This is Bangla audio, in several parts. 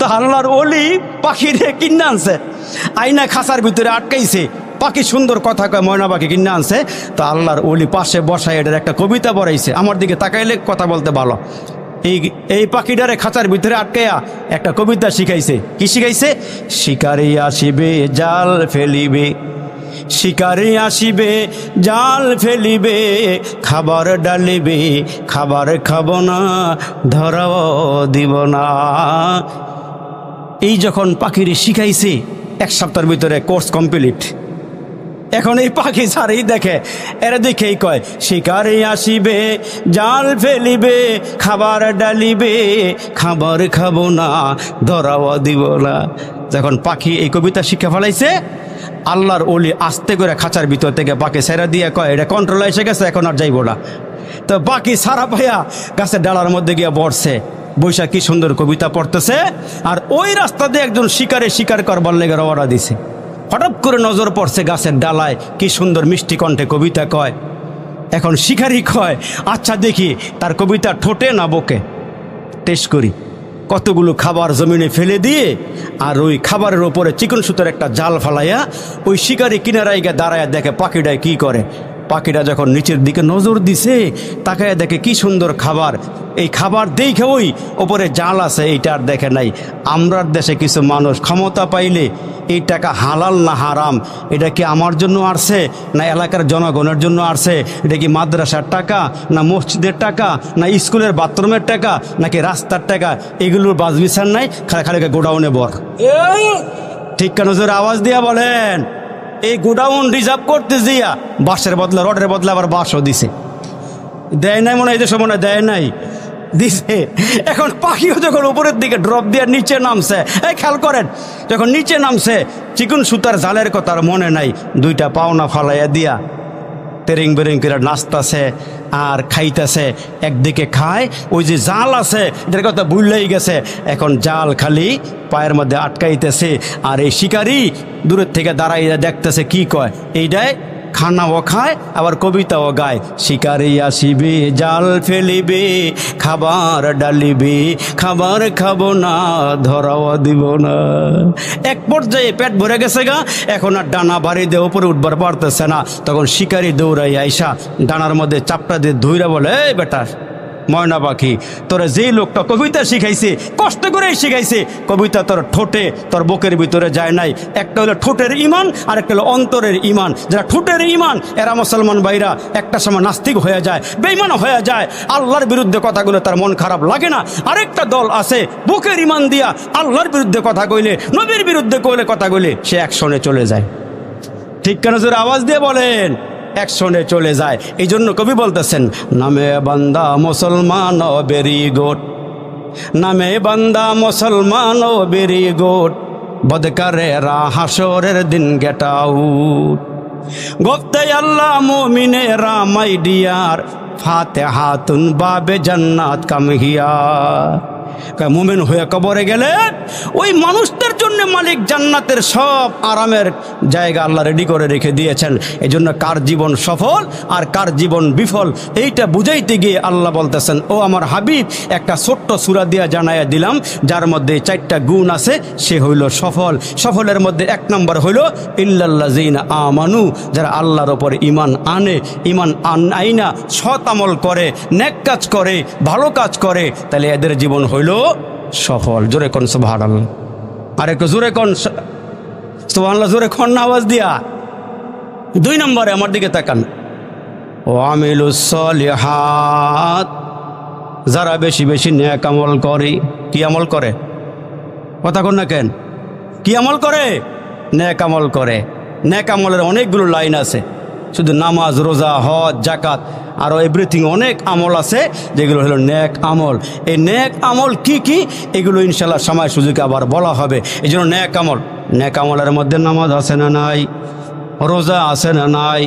তো আল্লাহর ওলি পাখিরে কিনে আনছে, আইনা খাঁচার ভিতরে আটকাইছে। পাখি সুন্দর কথা কয়, ময়না পাখি কিনে আনছে। তো আল্লাহর ওলি পাশে বসায় এটার একটা কবিতা পড়াইছে। আমার দিকে তাকাইলে কথা বলতে ভালো। এই পাখিটারে খাঁচার ভিতরে আটকাইয়া একটা কবিতা শিখাইছে। কি শিখাইছে? শিকারি আসিবে জাল ফেলিবে, শিকারি আসিবে জাল ফেলিবে, খাবার ডালিবে খাবার খাব না, ধরাও দিব না। এই যখন পাখিরে শিখাইছে, 1 সপ্তাহের ভিতরে কোর্স কমপ্লিট। এখন এই পাখি ছাড়েই দেখে, এরা দেখেই কয় শিকারি আসিবে জাল ফেলিবে, খাবার ডালিবে খাবার খাবো না, ধরাও দিব না। যখন পাখি এই কবিতা শিক্ষা ফেলাইছে, আল্লাহর ওলি আস্তে করে খাঁচার ভিতর থেকে পাখি ছেড়ে দিয়ে কয় এটা কন্ট্রোল এসে গেছে, এখন আর যাইব না। তো পাখি সারা পাইয়া গাছের ডালার মধ্যে গিয়ে বসছে, বৈশা কি সুন্দর কবিতা পড়তেছে। আর ওই রাস্তা দিয়ে একজন শিকারে শিকার করবার লেগে রওনা দিছে। হঠাৎ করে নজর পড়ছে গাছের ডালায়, কি সুন্দর মিষ্টি কণ্ঠে কবিতা কয়। এখন শিকারি কয় আচ্ছা দেখি তার কবিতা ঠোঁটে না বুকে টেস্ট করি। কতগুলো খাবার জমিনে ফেলে দিয়ে আর ওই খাবারের ওপরে চিকন সুতোর একটা জাল ফালাইয়া ওই শিকারি কিনারায় গিয়ে দাঁড়ায় দেখে পাখিটায় কি করে। পাখিটা যখন নিচের দিকে নজর দিছে, তাকায় দেখে কি সুন্দর খাবার। এই খাবার দেখে ওই ওপরে জাল আছে, এইটা আর দেখে নাই। আমরার দেশে কিছু মানুষ ক্ষমতা পাইলে এই টাকা হালাল না হারাম, এটা কি আমার জন্য আসছে না এলাকার জনগণের জন্য আসছে, এটা কি মাদ্রাসার টাকা না মসজিদের টাকা না স্কুলের বাথরুমের টাকা নাকি রাস্তার টাকা, এগুলোর বাজ বিচার নাই, খালি খালি গোডাউনে বর। ঠিক কেন জোরে আওয়াজ দিয়া বলেন। এই গোডাউন রিজার্ভ করতে দিয়া বাঁশের বদলা রডের বদলা আবার বাঁশও দিছে। দেয় নাই মনে হয়, এই দেশে মনে হয় দেয় নাই, দিছে। এখন পাখিও যখন উপরের দিকে ড্রপ দিয়ে নিচে নামছে, এই খেয়াল করেন, যখন নিচে নামছে চিকন সুতার জালের কথা আর মনে নাই, 2টা পাওনা ফালাইয়া দিয়া তেরিং বেরিং করে নাচতেছে আর খাইতেছে। একদিকে খায়, ওই যে জাল আছে এটার কথা ভুললেই গেছে। এখন জাল খালি পায়ের মধ্যে আটকাইতেছে। আর এই শিকারি দূরের থেকে দাঁড়াইয়া দেখতেছে কি কয়, এইটাই খানাও খায় আবার কবিতাও গায়। শিকারি আসিবে জাল ফেলিবে, খাবার ডালিবে খাবার খাবো না, ধরাও দিব না। এক পর্যায়ে পেট ভরে গেছে গা, এখন আর ডানা বাড়ি দিয়ে উপরে উঠবার পারতেছে না। তখন শিকারি দৌড়াই আইসা ডানার মধ্যে চাপটা দিয়ে ধুইরা বলে, এই বেটা ময়না পাখি, তোরা যে লোকটা কবিতা শিখাইছে, কষ্ট করেই শিখাইছে, কবিতা তোর ঠোঁটে তোর বুকের ভিতরে যায় নাই। একটা হলো ঠোঁটের ইমান আর একটা হলো অন্তরের ইমান। যারা ঠোঁটের ইমান এরা মুসলমান ভাইরা একটা সময় নাস্তিক হয়ে যায়, বেঈমান হয়ে যায়, আল্লাহর বিরুদ্ধে কথাগুলো তার মন খারাপ লাগে না। আরেকটা দল আছে বুকের ইমান দিয়া আল্লাহর বিরুদ্ধে কথা কইলে, নবীর বিরুদ্ধে কইলে কথা কইলে সে অ্যাকশনে চলে যায়। ঠিক কেন জোরে আওয়াজ দিয়ে বলেন, অ্যাকশনে চলে যায়। এই জন্য কবি বলতেছেন, নামে বান্দা মুসলমান ও ভেরি গুড, নামে বান্দা মুসলমান ও ভেরি গুড, বদকারেরা হাসরের দিন গেট আউট, গফতে আল্লাহ মুমিনেরা মাই ডিয়ার, ফাতিহাতুন বাবে জান্নাত কাম হিয়ার। মুমিন হয়ে কবরে গেলে ওই মানুষদের জন্য মালিক জান্নাতের সব আরামের জায়গা আল্লাহ রেডি করে রেখে দিয়েছেন। এই জন্য কার জীবন সফল আর কার জীবন বিফল এইটা বুঝাইতে গিয়ে আল্লাহ বলতেছেন, ও আমার হাবিব, একটা ছোট্ট সূরা দিয়া জানাইয়া দিলাম যার মধ্যে 4টা গুণ আছে, সে হইল সফল। সফলের মধ্যে 1 নম্বর হইল ইল্লাল্লাযিনা আমানু, যারা আল্লাহর ওপর ইমান আনে, ইমান আইনা সৎ আমল করে, নেক কাজ করে, ভালো কাজ করে, তাহলে এদের জীবন হইল সফল। জোরে কোন সুবহানাল্লাহ, আর একটু জোরে কোন সুবহানাল্লাহ, জোরে কোন আওয়াজ দিয়া। 2 নম্বরে আমার দিকে তাকান, ও আমিলুস সলিহাত, যারা বেশি বেশি নেক আমল করে। কি আমল করে? কথা কোন না কেন? কি আমল করে? নেক আমল করে। নেক আমলের অনেকগুলো লাইন আছে, শুধু নামাজ, রোজা, হজ, জাকাত, আরও এভরিথিং অনেক আমল আছে যেগুলো হলো নেক আমল। এই নেক আমল কি কি এগুলো ইনশাল্লাহ সময় সুযোগে আবার বলা হবে। এই জন্য নেক আমল, নেক আমলের মধ্যে নামাজ আছে না নাই, রোজা আছে না নাই,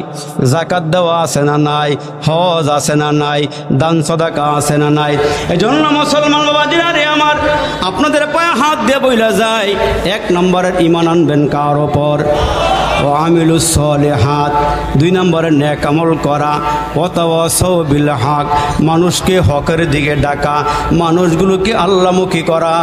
জাকাত দেওয়া আছে না নাই, হজ আছে না নাই, দান সদাকা আছে না নাই। এই জন্য মুসলমান বাবাজিরা রে আমার, আপনাদের পায়ে হাত দিয়ে বইলা যায়, 1 নম্বরের ইমান আনবেন কার ওপর? ও আমিলুস সলিহাত, 2 নম্বরে নেক আমল করা, ওয়াতাওয়াসাউ বিল হক, মানুষকে হকের দিকে ডাকা, মানুষগুলোকে আল্লাহমুখী করা।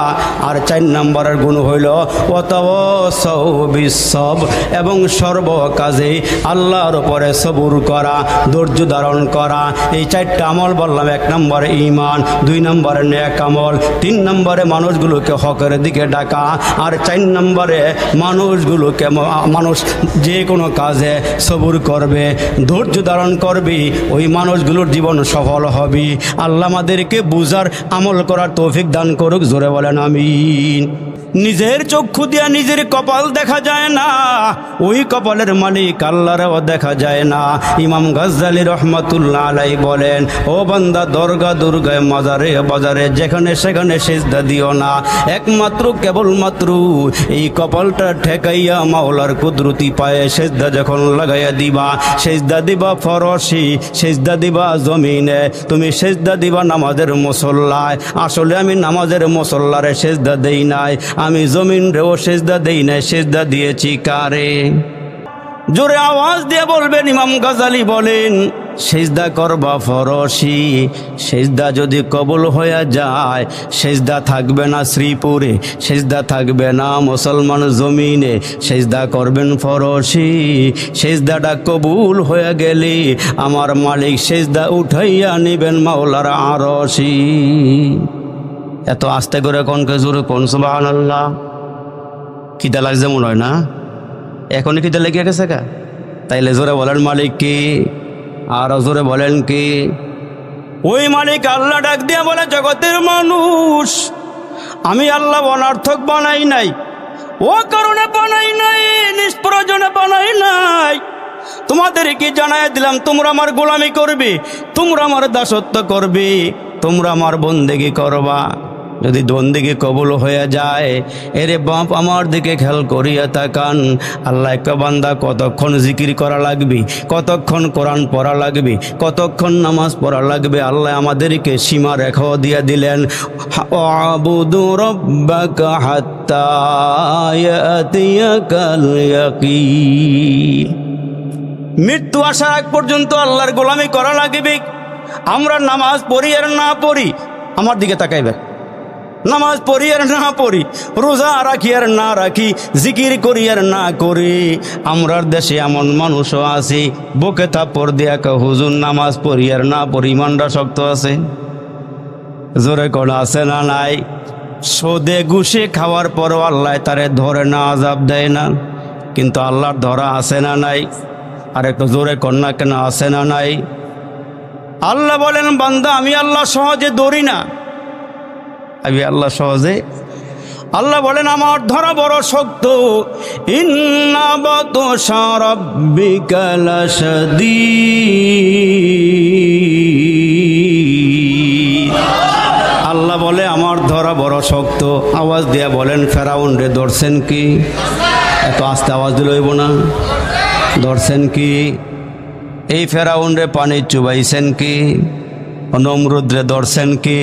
আর 4 নম্বরের গুণ হইল ওয়াতাওয়াসাউ বিস সবর, এবং সর্ব কাজে আল্লাহর উপরে সবুর করা, ধৈর্য ধারণ করা। এই 4টা আমল বললাম। 1 নম্বরে ঈমান, 2 নম্বরে নেক আমল, 3 নম্বরে মানুষগুলোকে হকের দিকে ডাকা, আর 4 নম্বরে মানুষগুলোকে মানুষ যে কোনো কাজে সবুর করবে, ধৈর্য ধারণ করবি, ওই মানুষগুলোর জীবন সফল হবে। আল্লাহ আমাদেরকে বুঝার আমল করার তৌফিক দান করুক, জোরে বলেন আমিন। নিজের চক্ষু দিয়া নিজের কপাল দেখা যায় না, ওই কপালের মালিক আল্লাহরও দেখা যায় না। ইমাম গাজ্জালী রহমাতুল্লাহ আলাইহি বলেন, ও বান্দা, দরগা দুর্গায় মাজারে বাজারে যেখানে সেখানে সিজদা দিও না, একমাত্র কেবলমাত্র এই কপালটা ঠেকাইয়া মাওলার কুদরতি পায়ে সিজদা যখন লাগাইয়া দিবা, সিজদা দিবা ফরশি, সিজদা দিবা জমিনে, তুমি সিজদা দিবা নামাজের মুসল্লায়। আসলে আমি নামাজের মুসল্লারে সিজদা দেই নাই, আমি জমিন রেও সিজদা দেই নাই, সিজদা দিয়েছি কারে? জোরে আওয়াজ দিয়ে বলবেন। ইমাম গাজ্জালী বলেন, সিজদা করবা ফরশি, সিজদা যদি কবুল হয়ে যায়, সিজদা থাকবে না শ্রীপুরে, সিজদা থাকবে না মুসলমান জমিনে, সিজদা করবেন ফরশি। সিজদাটা কবুল হয়ে গেলে আমার মালিক সিজদা উঠাইয়া নিবেন মাওলার আরশি। এত আস্তে করে কোনকে জোরে কোন সুবহানাল্লাহ। খিদা লাগছে মনে হয় না? এখনই খিদা লেগে গেছে কা? তাইলে জোরে বলেন মালিক কি? আর জোরে বলেন কি? ওই মালিক আল্লাহ ডাক দিয়ে বলে, জগতের মানুষ, আমি আল্লাহ অনার্থক বানাই নাই, ও কারণে বানাই নাই, নিষ্প্রয়োজনে বানাই নাই। তোমাদেরকে জানাই দিলাম, তোমরা আমার গোলামি করবে, তোমরা আমার দাসত্ব করবে, তোমরা আমার বন্দেগি করবা। যদি বন্দেগি কবুল হয়ে যায়, এরে বাপ আমার দিকে খেয়াল করিয়া তাকান। আল্লাহ একটা বান্দা কতক্ষণ জিকির করা লাগবে, কতক্ষণ কোরআন পড়া লাগবে, কতক্ষণ নামাজ পড়া লাগবে, আল্লাহ আমাদেরকে সীমা রেখাও দিয়া দিলেন। আবুদু রাব্বাকা হাত্তা ইয়াতিয়াকাল ইয়াকিন। মৃত্যু আসার আগ পর্যন্ত আল্লাহর গোলামি করা লাগবে। আমরা নামাজ পড়ি আর না পড়ি, আমার দিকে তাকাইবে, নামাজ পড়ি আর না পড়ি, রোজা রাখি আর না রাখি, জিকির করি আর না করি, আমরার দেশে এমন মানুষও আছে বুকে থাপ্পড় দিয়া কা হুজুর নামাজ পড়ি আর না পড়ি, ইমানটা শক্ত আছে। জোরে কোন আছে না নাই? সোদে ঘুষে খাওয়ার পরও আল্লাহ তারে ধরে না, আযাব দেয় না, কিন্তু আল্লাহর ধরা আছে না নাই? আর একটু জোরে কন্যা কেন আছে না নাই? আল্লাহ বলেন, বান্দা আমি আল্লাহ সহজে ধরি না, আমি আল্লাহ সহজে। আল্লাহ বলেন, আমার ধরা বড় শক্ত। ইন্না বাতশা রাব্বিকা লাশাদীদ। আল্লাহ বলে আমার ধরা বড় শক্ত। আওয়াজ দিয়া বলেন, ফেরাউন রে ধরছেন কি? এত আস্তে আওয়াজ দিলে হইব না? ধরছেন কি? এই ফেরাউন রে পানি চুবাইছেন কি? নমরুদ রে ধরছেন কি?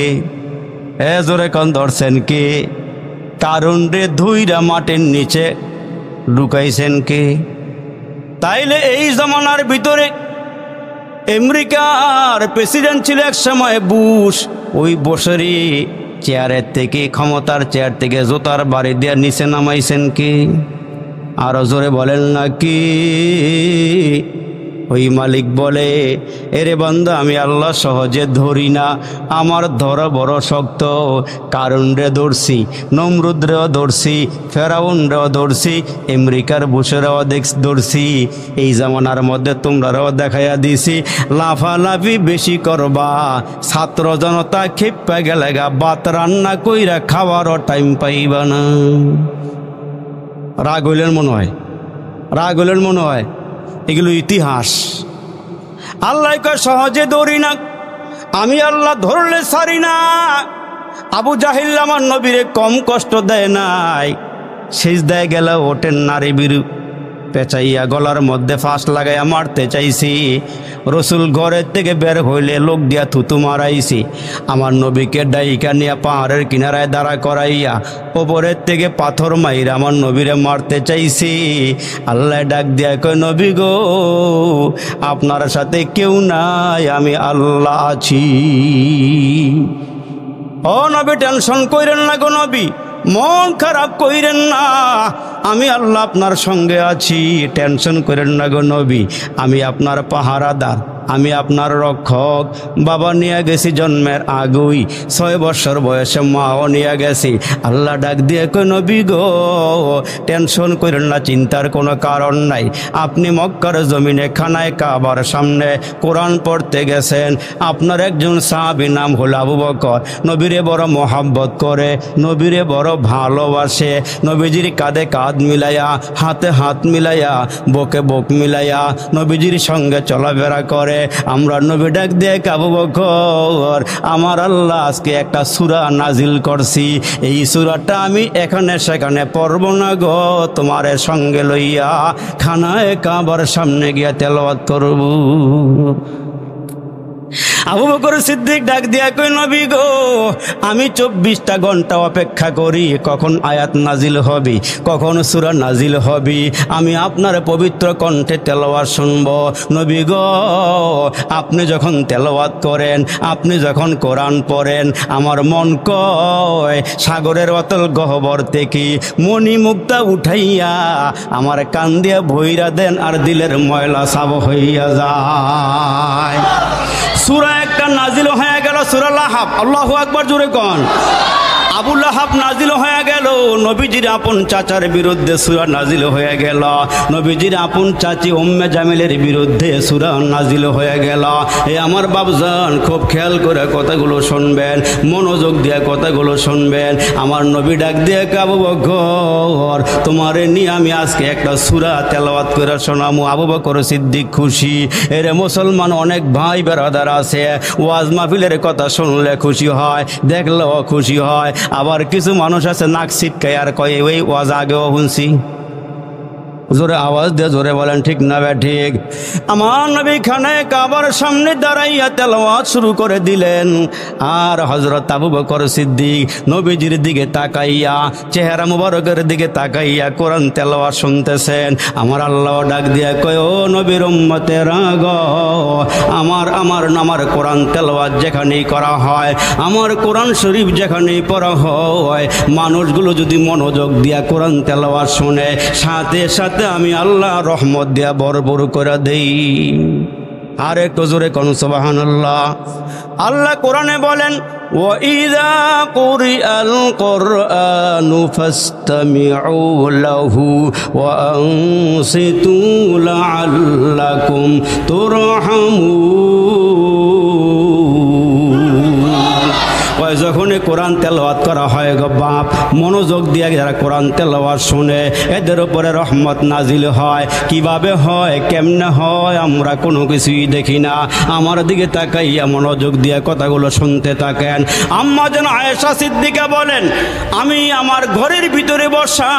এ জোরে কোন ধরছেন কি? কারুন রে ধুইরা মাটির নিচে ঢুকাইছেন কি? তাইলে এই জমানার ভিতরে আমেরিকার প্রেসিডেন্ট ছিল এক সময় বুশ। ওই বসেরই চেয়ারের থেকে, ক্ষমতার চেয়ার থেকে জোতার বাড়ি দিয়ে নিচে নামাইছেন কি? আরো জোরে বলেন না কি? ওই মালিক বলে, এরে বান্দা আমি আল্লাহ সহজে ধরি না, আমার ধরা বড় শক্ত। কারুন রে ধরছি, নমরুদ রেও ধরছি, ফেরাউন রেও ধরছি, আমেরিকার বুশেরাও ধরছি। এই জামানার মধ্যে তোমরাও দেখাইয়া দিছি, লাফালাফি বেশি করবা, ছাত্র জনতা খেপা গেলে গা, ভাত রান্না কইরা খাওয়ারও টাইম পাইবা না। রাগ হইলেন মনে হয়, রাগ হইলেন মনে হয়। এগুলো ইতিহাস। আল্লাহ কয় সহজে ধরি না, আমি আল্লাহ ধরলে ছাড়ি না। আবু জাহিল আমার নবীরে কম কষ্ট দেয় নাই, সিজদায় গেলে ওঠেন নারী বিরু, পেঁচাইয়া গলার মধ্যে ফাঁস লাগাইয়া মারতে চাইছি। রসুল ঘরের থেকে বের হইলে লোক দিয়া থুতু মারাইছি। আমার নবীকে ডাইকা নিয়ে পাহাড়ের কিনারায় দাঁড়া করাইয়া ওপরের থেকে পাথর মাইরা আমার নবীরে মারতে চাইছি। আল্লাহ ডাক দিয়া কয়, নবী গো, আপনার সাথে কেউ নাই, আমি আল্লাহ আছি। ও নবী, টেনশন কইরেন না গো নবী, মন খারাপ কইরেন না, আমি আল্লাহ আপনার সঙ্গে আছি, টেনশন করেন না গো নবী, আমি আপনার পাহারাদার, আমি আপনার রক্ষক। বাবা নিয়ে গেছি জন্মের আগেই, 6 বছর বয়সে মাও নিয়ে গেছি। আল্লাহ ডাক দিয়ে কই, নবী গো, টেনশন করেন না, চিন্তার কোনো কারণ নাই। আপনি মক্কার জমিনে খানায় কাবার সামনে কোরআন পড়তে গেছেন। আপনার একজন সাহাবী নাম হলো আবু বকর, নবীরে বড় মোহাব্বত করে, নবীরে বড় ভালোবাসে। নবীজির কাঁধে কাঁধ মিলাইয়া, হাতে হাত মিলাইয়া, বুকে বুক মিলাইয়া নবীজির সঙ্গে চলাফেরা করে। আমরা নবী ডাক দিয়ে আবু বকর, আমার আল্লাহ আজকে একটা সূরা নাজিল করছি, এই সূরাটা আমি এখানে সেখানে পড়ব না গো, তোমার সঙ্গে লইয়া খানায় কাবার সামনে গিয়া তেলাওয়াত করব। আবু বকর সিদ্দিক ডাক দিয়া কই, নবী গো, আমি 24টা ঘন্টা অপেক্ষা করি কখন আয়াত নাজিল হবে, কখন সূরা নাজিল হবে, আমি আপনার পবিত্র কণ্ঠে তেলাওয়াত শুনব। নবী গো, আপনি যখন তেলাওয়াত করেন, আপনি যখন কোরআন পড়েন, আমার মন কয় সাগরের অতল গহ্বর থেকে মণি মুক্তা উঠাইয়া আমার কান দিয়া ভইরা দেন, আর দিলের ময়লা সাব হইয়া যায়। সূরা একটা নাজিল হয়ে গেল, সূরা লাহাব। আল্লাহু আকবার, জোরে কোন। আবু লাহাব নাজিল হয়ে গেল, নবীজির আপন চাচার বিরুদ্ধে সূরা নাজিল হয়ে গেল। নবীজির আপন চাচি উম্মে জামিলের বিরুদ্ধে সূরা নাজিল হয়ে গেল। এ আমার বাপজান, খুব খেয়াল করে কথাগুলো শুনবেন, মনোযোগ দিয়ে কথাগুলো শুনবেন। আমার নবী ডাক দিয়ে আবু বকর, তোমারে নিয়ে আমি আজকে একটা সূরা তেলাওয়াত করে শোনামু। আবু বকর সিদ্দিক খুশি। এরে মুসলমান অনেক ভাই বেরাদার আছে, ওয়াজ মাহফিলের কথা শুনলে খুশি হয়, দেখলেও খুশি হয়। আবার কিছু মানুষ আছে নাক ছিটকায় আর কয়, ওই ওয়াজ আগেও শুনছি। জোরে আওয়াজ দিয়ে জোরে বলেন, ঠিক না বে ঠিক? আমার নবী খানায় কাবার সামনে দাঁড়াইয়া তেলাওয়াত শুরু করে দিলেন। আর হযরত আবু বকর সিদ্দিক নবীজির দিকে তাকাইয়া, চেহারা মুবারকের দিকে তাকাইয়া কোরআন তেলাওয়াত শুনতেছেন। আমার আল্লাহ ডাক দিয়া কয়, ও নবীর উম্মতেরা গো, আমার কোরআন তেলাওয়াত যেখানেই করা হয়, আমার কোরআন শরীফ যেখানেই পড়া হয়, মানুষগুলো যদি মনোযোগ দিয়া কোরআন তেলাওয়াত শুনে, সাথে সাথে আমি আল্লাহ রহমত দিয়া ভরপুর করে দেই। আর একটু জোরে কোন সুবহানাল্লাহ। আল্লাহ কোরআনে বলেন, وَإِذَا قُرِئَ الْقُرْآنُ فَاسْتَمِعُوا لَهُ وَأَنصِتُوا لَعَلَّكُمْ تُرْحَمُونَ। যখন কোরআন তেলাওয়াত করা হয় গো বাপ, মনোযোগ দিয়ে যারা কোরআন তেলাওয়াত শুনে, এদের উপরে রহমত নাজিল হয়। কিভাবে হয়, কেমনে হয়, আমরা কোনো কিছুই দেখি না। আমার দিকে তাকাইয়া মনোযোগ দিয়ে কথাগুলো শুনতে থাকেন। আম্মা যেন আয়েশা সিদ্দিকা বলেন, আমি আমার ঘরের ভিতরে বসা,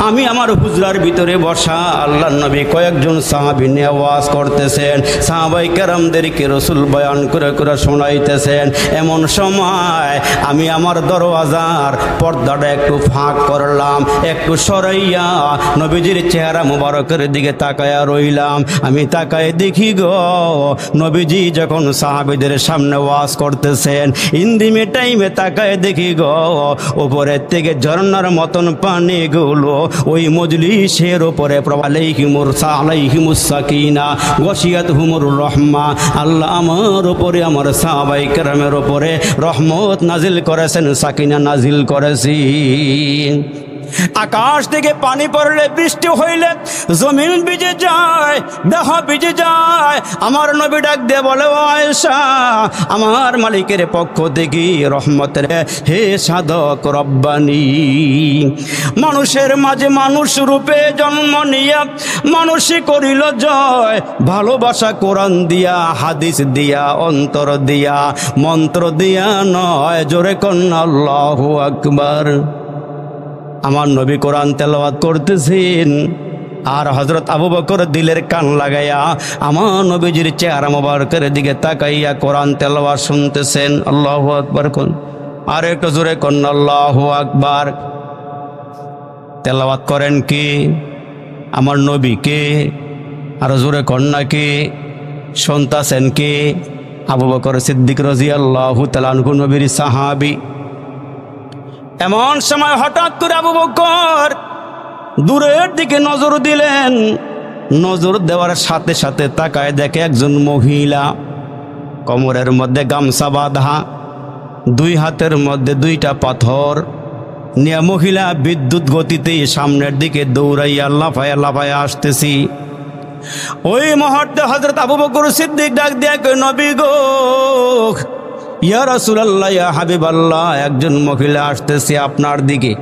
আমি আমার হুজরার ভিতরে বসা, আল্লাহর নবী কয়েকজন সাহাবী নিয়ে ওয়াজ করতেছেন, সাহাবায়ে কেরামদেরকে রাসূল বয়ান করে করে শোনাইতেছেন। এমন সময় আমি আমার দরওয়াজার পর্দাটা একটু ফাঁক করলাম, একটু সরাইয়া নবীজির চেহারা মুবারকের দিকে তাকায়া রইলাম। আমি তাকায় দেখি গো, নবীজি যখন সাহাবীদের সামনে ওয়াজ করতেছেন, ইন্দিমে টাইমে তাকায় দেখি গো, উপরের থেকে ঝর্ণার মতন পানিগুলো ওই মজলিসের উপরে আলাইহিমুস সাকিনা গশিয়াতহুমুর রহমা। আল্লাহ আমার উপরে, আমার সাহাবায়ে কেরামের উপরে রহমত নাজিল করেছেন, সাকিনা নাজিল করেছেন। আকাশ থেকে পানি পড়লে, বৃষ্টি হইলে জমিন ভিজে যায়, দেহ ভিজে যায়। আমার নবী ডাক দিয়ে বলে, ও আয়েশা, আমার মালিকের পক্ষ থেকে রহমতের হে সাধক রব্বানি, মানুষের মাঝে মানুষ রূপে জন্ম নিয়া মানুষই করিল জয়, ভালোবাসা কোরআন দিয়া, হাদিস দিয়া, অন্তর দিয়া, মন্ত্র দিয়া নয়। জোরে কন্যা আল্লাহু আকবার। আমার নবী কোরআন তেলাওয়াত করতেছেন, আর হযরত আবু বকর দিলের কান লাগাইয়া আমার নবীজির চেহারা মোবারকের দিকে তাকাইয়া কোরআন তেলাওয়াত শুনতেছেন। আল্লাহু আকবার কোন, আর একটু জোরে কোন আল্লাহু আকবার। তেলাওয়াত করেন কি? আমার নবী কে? আর জোরে কোন নাকি? শুনতাছেন কি? আবু বকর সিদ্দিক রাদিয়াল্লাহু তাআলা আনহু, নবীর সাহাবী। এমন সময় হঠাৎ করে আবু বকর দূরের দিকে নজর দিলেন। নজর দেওয়ার সাথে সাথে তাকায় দেখে একজন মহিলা, কোমরের মধ্যে গামছা বাঁধা, দুই হাতের মধ্যে দুইটা পাথর নিয়ে মহিলা বিদ্যুৎ গতিতে সামনের দিকে দৌড়াইয়া লাফায়া লাফায়া আসতেছি। ওই মুহূর্তে হযরত আবু বকর সিদ্দিক ডাক দিয়া কয়, নবী গো, ইয়া রাসূলুল্লাহ, ইয়া হাবিবাল্লাহ, একজন মহিলা আসতেছে আপনার দিকে।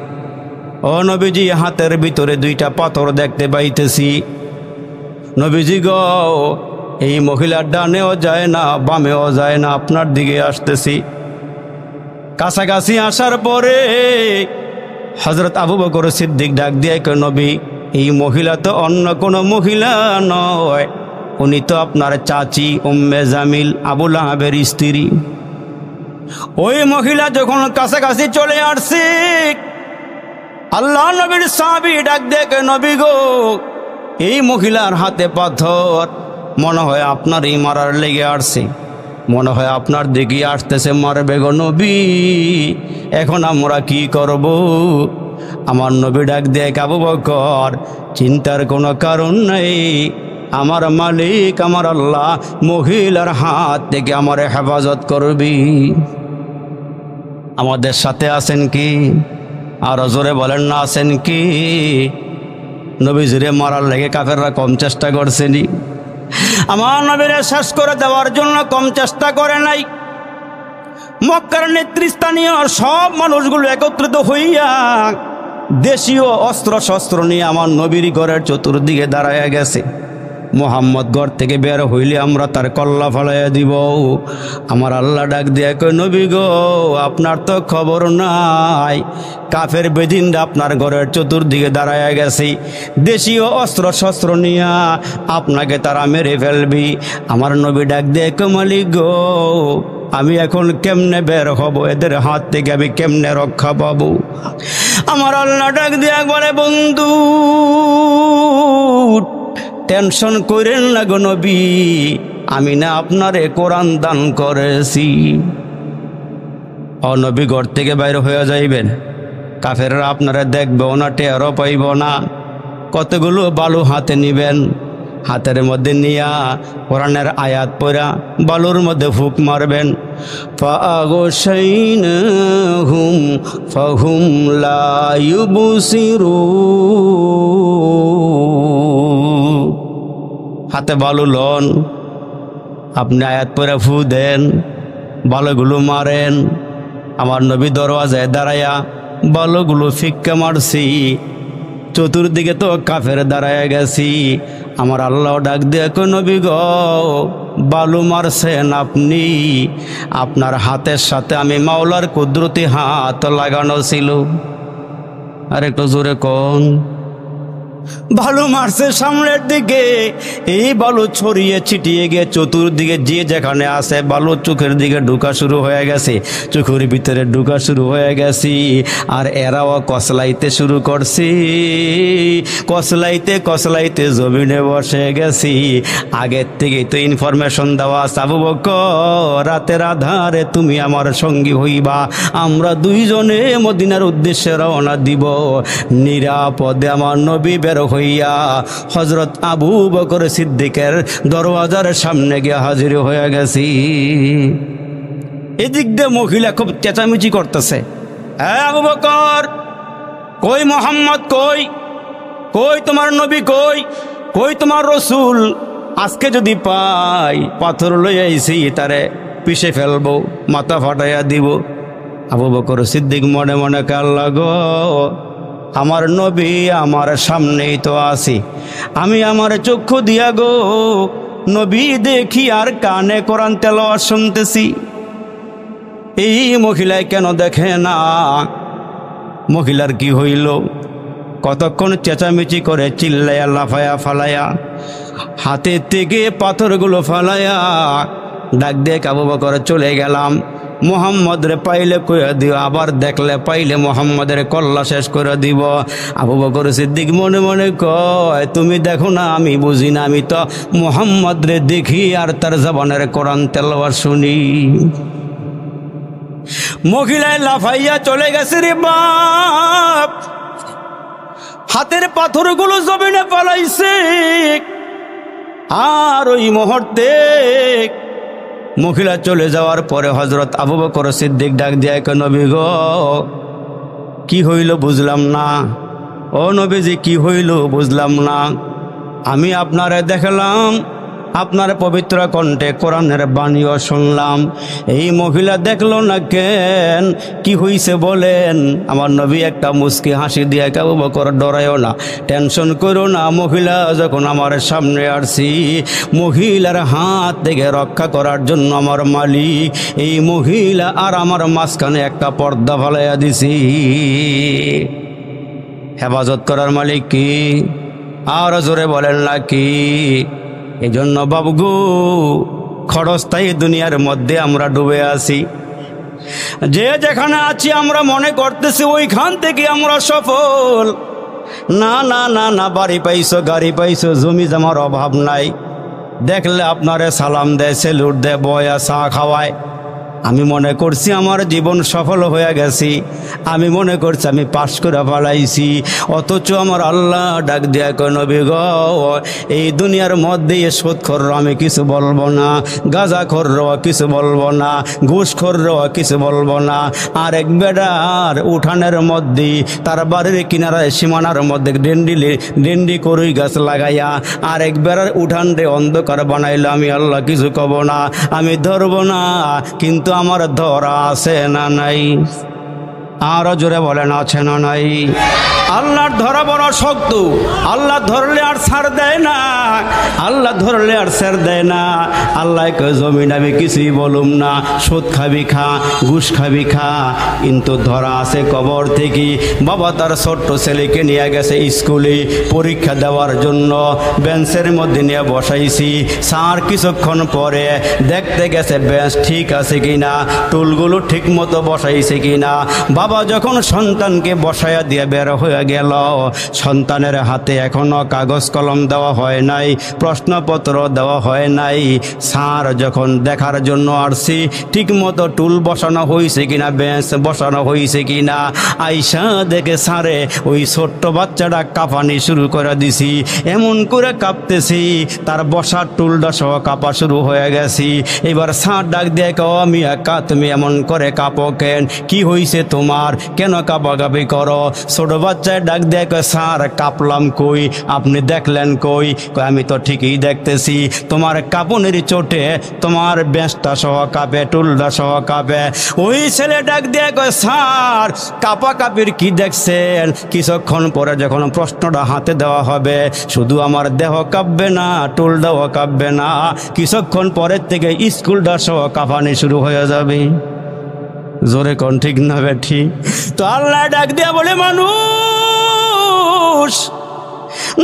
ও নবীজি, হাতের ভিতরে দুইটা পাথর দেখতে পাইতেছি। নবীজি গো, এই মহিলার ডানেও যায় না বামেও যায় না, আপনার দিকে আসতেছি। কাছাকাছি আসার পরে হযরত আবু বকর সিদ্দিক ডাক দিয়ে কয়, নবী, এই মহিলা তো অন্য কোনো মহিলা নয়, উনি তো আপনার চাচি উম্মে জামিল, আবু লাহাবের স্ত্রী। ওই মহিলা যখন কাছাকাছি চলে আসছে, আল্লাহ নবীর সাহাবী ডাক দিয়ে কয়, নবী গো, এই মহিলার হাতে পাথর, মনে হয় আপনারই মারার লেগে আসছে, মনে হয় আপনার দিকে আসতেছে মারবে গো নবী, এখন আমরা কি করব? আমার নবী ডাক দিয়ে, আবু বকর, চিন্তার কোনো কারণ নাই, আমার মালিক আমার আল্লাহ মহিলার হাত থেকে আমার হেফাজত করবি। আমাদের সাথে আছেন কি? আর জোরে বলেন না, আছেন কি? নবীজিরে মারার লেগে কাফেররা কম চেষ্টা করছেনি? আমার নবীরে শেষ করে দেওয়ার জন্য কম চেষ্টা করে নাই। মক্কার নেতৃস্থানীয় সব মানুষগুলো একত্রিত হইয়া দেশীয় অস্ত্র শস্ত্র নিয়ে আমার নবীর ঘরের চতুর্দিকে দাঁড়াইয়া গেছে। মোহাম্মদ ঘর থেকে বের হইলে আমরা তার কল্লা ফালাইয়া দিব। আমার আল্লাহ ডাক দিয়া কয়, নবী গো, আপনার তো খবর নাই, কাফের বেদিনরা আপনার ঘরের চতুর্দিকে দাঁড়াইয়া গেছে, দেশীয় অস্ত্র শস্ত্র নিয়া আপনাকে তারা মেরে ফেলবি। আমার নবী ডাক দিয়ে কয়, মালিক গো, আমি এখন কেমনে বের হব? এদের হাত থেকে আমি কেমনে রক্ষা পাবো? আমার আল্লাহ ডাক দিয়া বলে, বন্ধু, টেনশন করেন না গো নবী, আমি না আপনারে কোরআন দান করেছি। নবী ঘর থেকে বাইরে হয়ে যাইবেন, কাফেররা আপনারা দেখবেও না, টেরও পাইব না। কতগুলো বালু হাতে নিবেন, হাতের মধ্যে নিয়া কোরআনের আয়াত পড়া বালুর মধ্যে ফুক মারবেন। ফাগশাইনাহুম ফাহুম লা ইউবসিরুন। হাতে বালু লন, আপনি আয়াত পড়া ফু দেন, বালুগুলো মারেন। আমার নবী দরওয়াজায় দাঁড়ায়া বালুগুলো ফিক্কা মারছি, চতুর্দিকে তো কাফের দাঁড়ায় গেছি। আমার আল্লাহ ডাক দিয়ে কয়, নবী গো, বালু মারছেন আপনি, আপনার হাতের সাথে আমি মাওলার কুদরতি হাত লাগানো ছিল। আর একটু জোরে কোন। বালু মারছে সামনের দিকে, এই বালু ছড়িয়ে ছিটিয়ে গিয়ে চতুর্দিকে যে যেখানে আছে বালু চোখের দিকে ঢুকা শুরু হয়ে গেছে, চোখের ভিতরে ঢুকা শুরু হয়ে গেছি। আর এরাও কসলাইতে শুরু করছি, কসলাইতে কসলাইতে জমিনে বসে গেছি। আগের থেকে তো ইনফরমেশন দেওয়া, আবু বকর, রাতের আধারে তুমি আমার সঙ্গী হইবা, আমরা দুইজনে মদিনার উদ্দেশ্যে রওনা দিব। নিরাপদে আমার নবী বের হইয়া হযরত আবু বকর সিদ্দিকের দরওয়াজার সামনে গিয়ে হাজির হয়ে গেছি। এদিক দিয়ে মহিলা খুব চেঁচামেচি করতেছে, হ্যাঁ আবু বকর, কই মোহাম্মদ, কই কই তোমার নবী, কই কই তোমার রসুল? আজকে যদি পাই পাথর লই আইছি, তারে পিষে ফেলবো, মাথা ফাটাইয়া দিব। আবু বকর সিদ্দিক মনে মনে আল্লাহ গো, আমার নবী আমার সামনেই তো আছি, আমি আমার চক্ষু দিয়া গো নবী দেখি আর কানে কোরআন তেলাওয়াত শুনতেছি, এই মহিলায় কেন দেখে না? মহিলার কি হইল? কতক্ষণ চেঁচামেচি করে চিল্লায়া লাফায়া ফালায়া হাতের থেকে পাথরগুলো ফালায়া ডাক দিয়ে আবু বকর চলে গেলাম। মোহাম্মদ রে পাইলে কইয়া দিও, আবার দেখলে পাইলে মোহাম্মদের কল্লা শেষ করে দিব। আবু বকর সিদ্দিক মনে মনে কয়, তুমি দেখো না আমি বুঝি না, আমি তো মোহাম্মদ রে দেখি আর তার জবানের কোরআন তেলাওয়াত শুনি। মহিলায় লাফাইয়া চলে গেছে রে বাপ, হাতের পাথরগুলো জমিনে পালাইছে। আর ওই মুহূর্তে মহিলা চলে যাওয়ার পরে হযরত আবু বকর সিদ্দিক ডাক দিয়ে কয়, নবী গো কি হইল বুঝলাম না, ও নবীজি কি হইল বুঝলাম না। আমি আপনারে দেখলাম, আপনার পবিত্র কণ্ঠে কোরআনের বাণীও শুনলাম, এই মহিলা দেখলো না কেন, কি হইছে বলেন? আমার নবী একটা মুস্কি হাসি দিয়ে আবু বকর ডরায়ও না, টেনশন করো না, মহিলা যখন আমার সামনে আসছি, মহিলার হাত থেকে রক্ষা করার জন্য আমার মালিক এই মহিলা আর আমার মাঝখানে একটা পর্দা ফেলাইয়া দিছি। হেফাজত করার মালিক কি? আর জোরে বলেন না কি? এই জন্য বাবুগো, ক্ষণস্থায়ী দুনিয়ার মধ্যে আমরা ডুবে আছি। যে যেখানে আছি আমরা মনে করতেছি ওইখান থেকে আমরা সফল। না না না না, বাড়ি পাইছো, গাড়ি পাইছো, জমি জমার অভাব নাই, দেখলে আপনারে সালাম দেয়, সেলুট দেয়, বয়া চা খাওয়ায়। আমি মনে করছি আমার জীবন সফল হয়ে গেছি, আমি মনে করছি আমি পাশ করে ফেলাইছি। অথচ আমার আল্লাহ ডাক দিয়া কয়, নবী গো এই দুনিয়ার মধ্যে সুদখোররা আমি কিছু বলবো না, গাঁজাখোররাও কিছু বলবো না, ঘুষখোররাও কিছু বলবো না। আরেক বেড়ার উঠানের মধ্যে তার বাড়ির কিনারায় সীমানার মধ্যে ডেন্ডি করুই গাছ লাগাইয়া আরেক বেড়ার উঠান রে অন্ধকার বানাইলে আমি আল্লাহ কিছু কব না, আমি ধরবো না। কিন্তু আমার ধরা আছে না নাই? আরো জোরে বলেন আছে না নাই? আল্লাহর ধরা বড় শক্ত, আল্লাহ ধরলে আর ছাড় দেয় না, আল্লাহ ধরলে আর ছাড় দেয় না। আল্লাহ কয় জমিন আমি কিছুই বলুম না, সুদ খাবি খা, ঘুষ খাবি খা, কিন্তু ধরা আছে কবর থেকে। বাবা তার ছোট্ট ছেলেকে নিয়ে গেছে স্কুলে পরীক্ষা দেওয়ার জন্য, বেঞ্চের মধ্যে নিয়ে বসাইছি। স্যার কিছুক্ষণ পরে দেখতে গেছে বেঞ্চ ঠিক আছে কিনা, টুলগুলো ঠিক মতো বসাইছে কিনা। বাবা যখন সন্তানকে বসাইয়া দিয়ে বের হয়ে গেল, সন্তানের হাতে এখনো কাগজ কলম দেওয়া হয় নাই, প্রশ্নপত্র দেওয়া হয় নাই। স্যার যখন দেখার জন্য আসছি ঠিক মতো টুল বসানো হয়েছে কিনা, বেঞ্চ বসানো হয়েছে কিনা, আইসা দেখে স্যারে ওই ছোট্ট বাচ্চাটা কাঁপানি শুরু করে দিছি, এমন করে কাঁপতেছি তার বসার টুলটা সহ কাঁপা শুরু হয়ে গেছি। এবার স্যার ডাক দিয়ে কও, আমি একা, তুমি এমন করে কাঁপো কেন, কি হয়েছে তোমার, কেন কাঁপাকাঁপি করো? ছোট বাচ্চায় ডাক দিয়ে কয়, স্যার কাঁপলাম কই, আপনি দেখলেন কই? কয় আমি তো ঠিকই দেখতেছি, তোমার কাঁপুনের চোটে তোমার বেঞ্চটা সহ কাঁপে, টুলটা সহ কাঁপে। ওই ছেলে ডাক দিয়ে কয়, স্যার কাঁপাকাঁপির কি দেখছেন? কিছুক্ষণ পরে যখন প্রশ্নটা হাতে দেওয়া হবে, শুধু আমার দেহ কাঁপবে না, টুলটাও কাঁপবে না, কিছুক্ষণ পরের থেকে স্কুলটা সহ কাঁপানি শুরু হয়ে যাবে। জোরে কোন ঠিক না বেঠি? তো আল্লাহ ডাক দিয়া বলে, মানুষ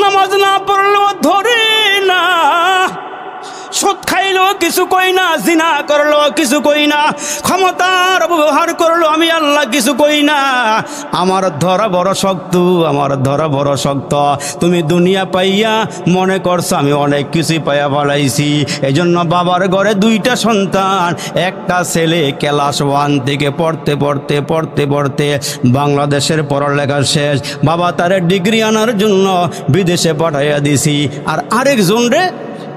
নামাজ না পড়লেও ধরে না, সুদ খাইলো কিছু কই না, জিনা করলো কিছু কই না, ক্ষমতার ব্যবহার করলো আমি আল্লাহ কিছু কই না। আমার ধরা বড় শক্ত, আমার ধরা বড় শক্ত। তুমি দুনিয়া পাইয়া মনে করছো আমি অনেক কিছুই পাইয়া ফেলাইছি। এই জন্য বাবার ঘরে দুইটা সন্তান, একটা ছেলে ক্লাস 1 থেকে পড়তে পড়তে পড়তে পড়তে বাংলাদেশের পড়ালেখা শেষ, বাবা তারে ডিগ্রি আনার জন্য বিদেশে পাঠাইয়া দিছি। আর আরেকজন রে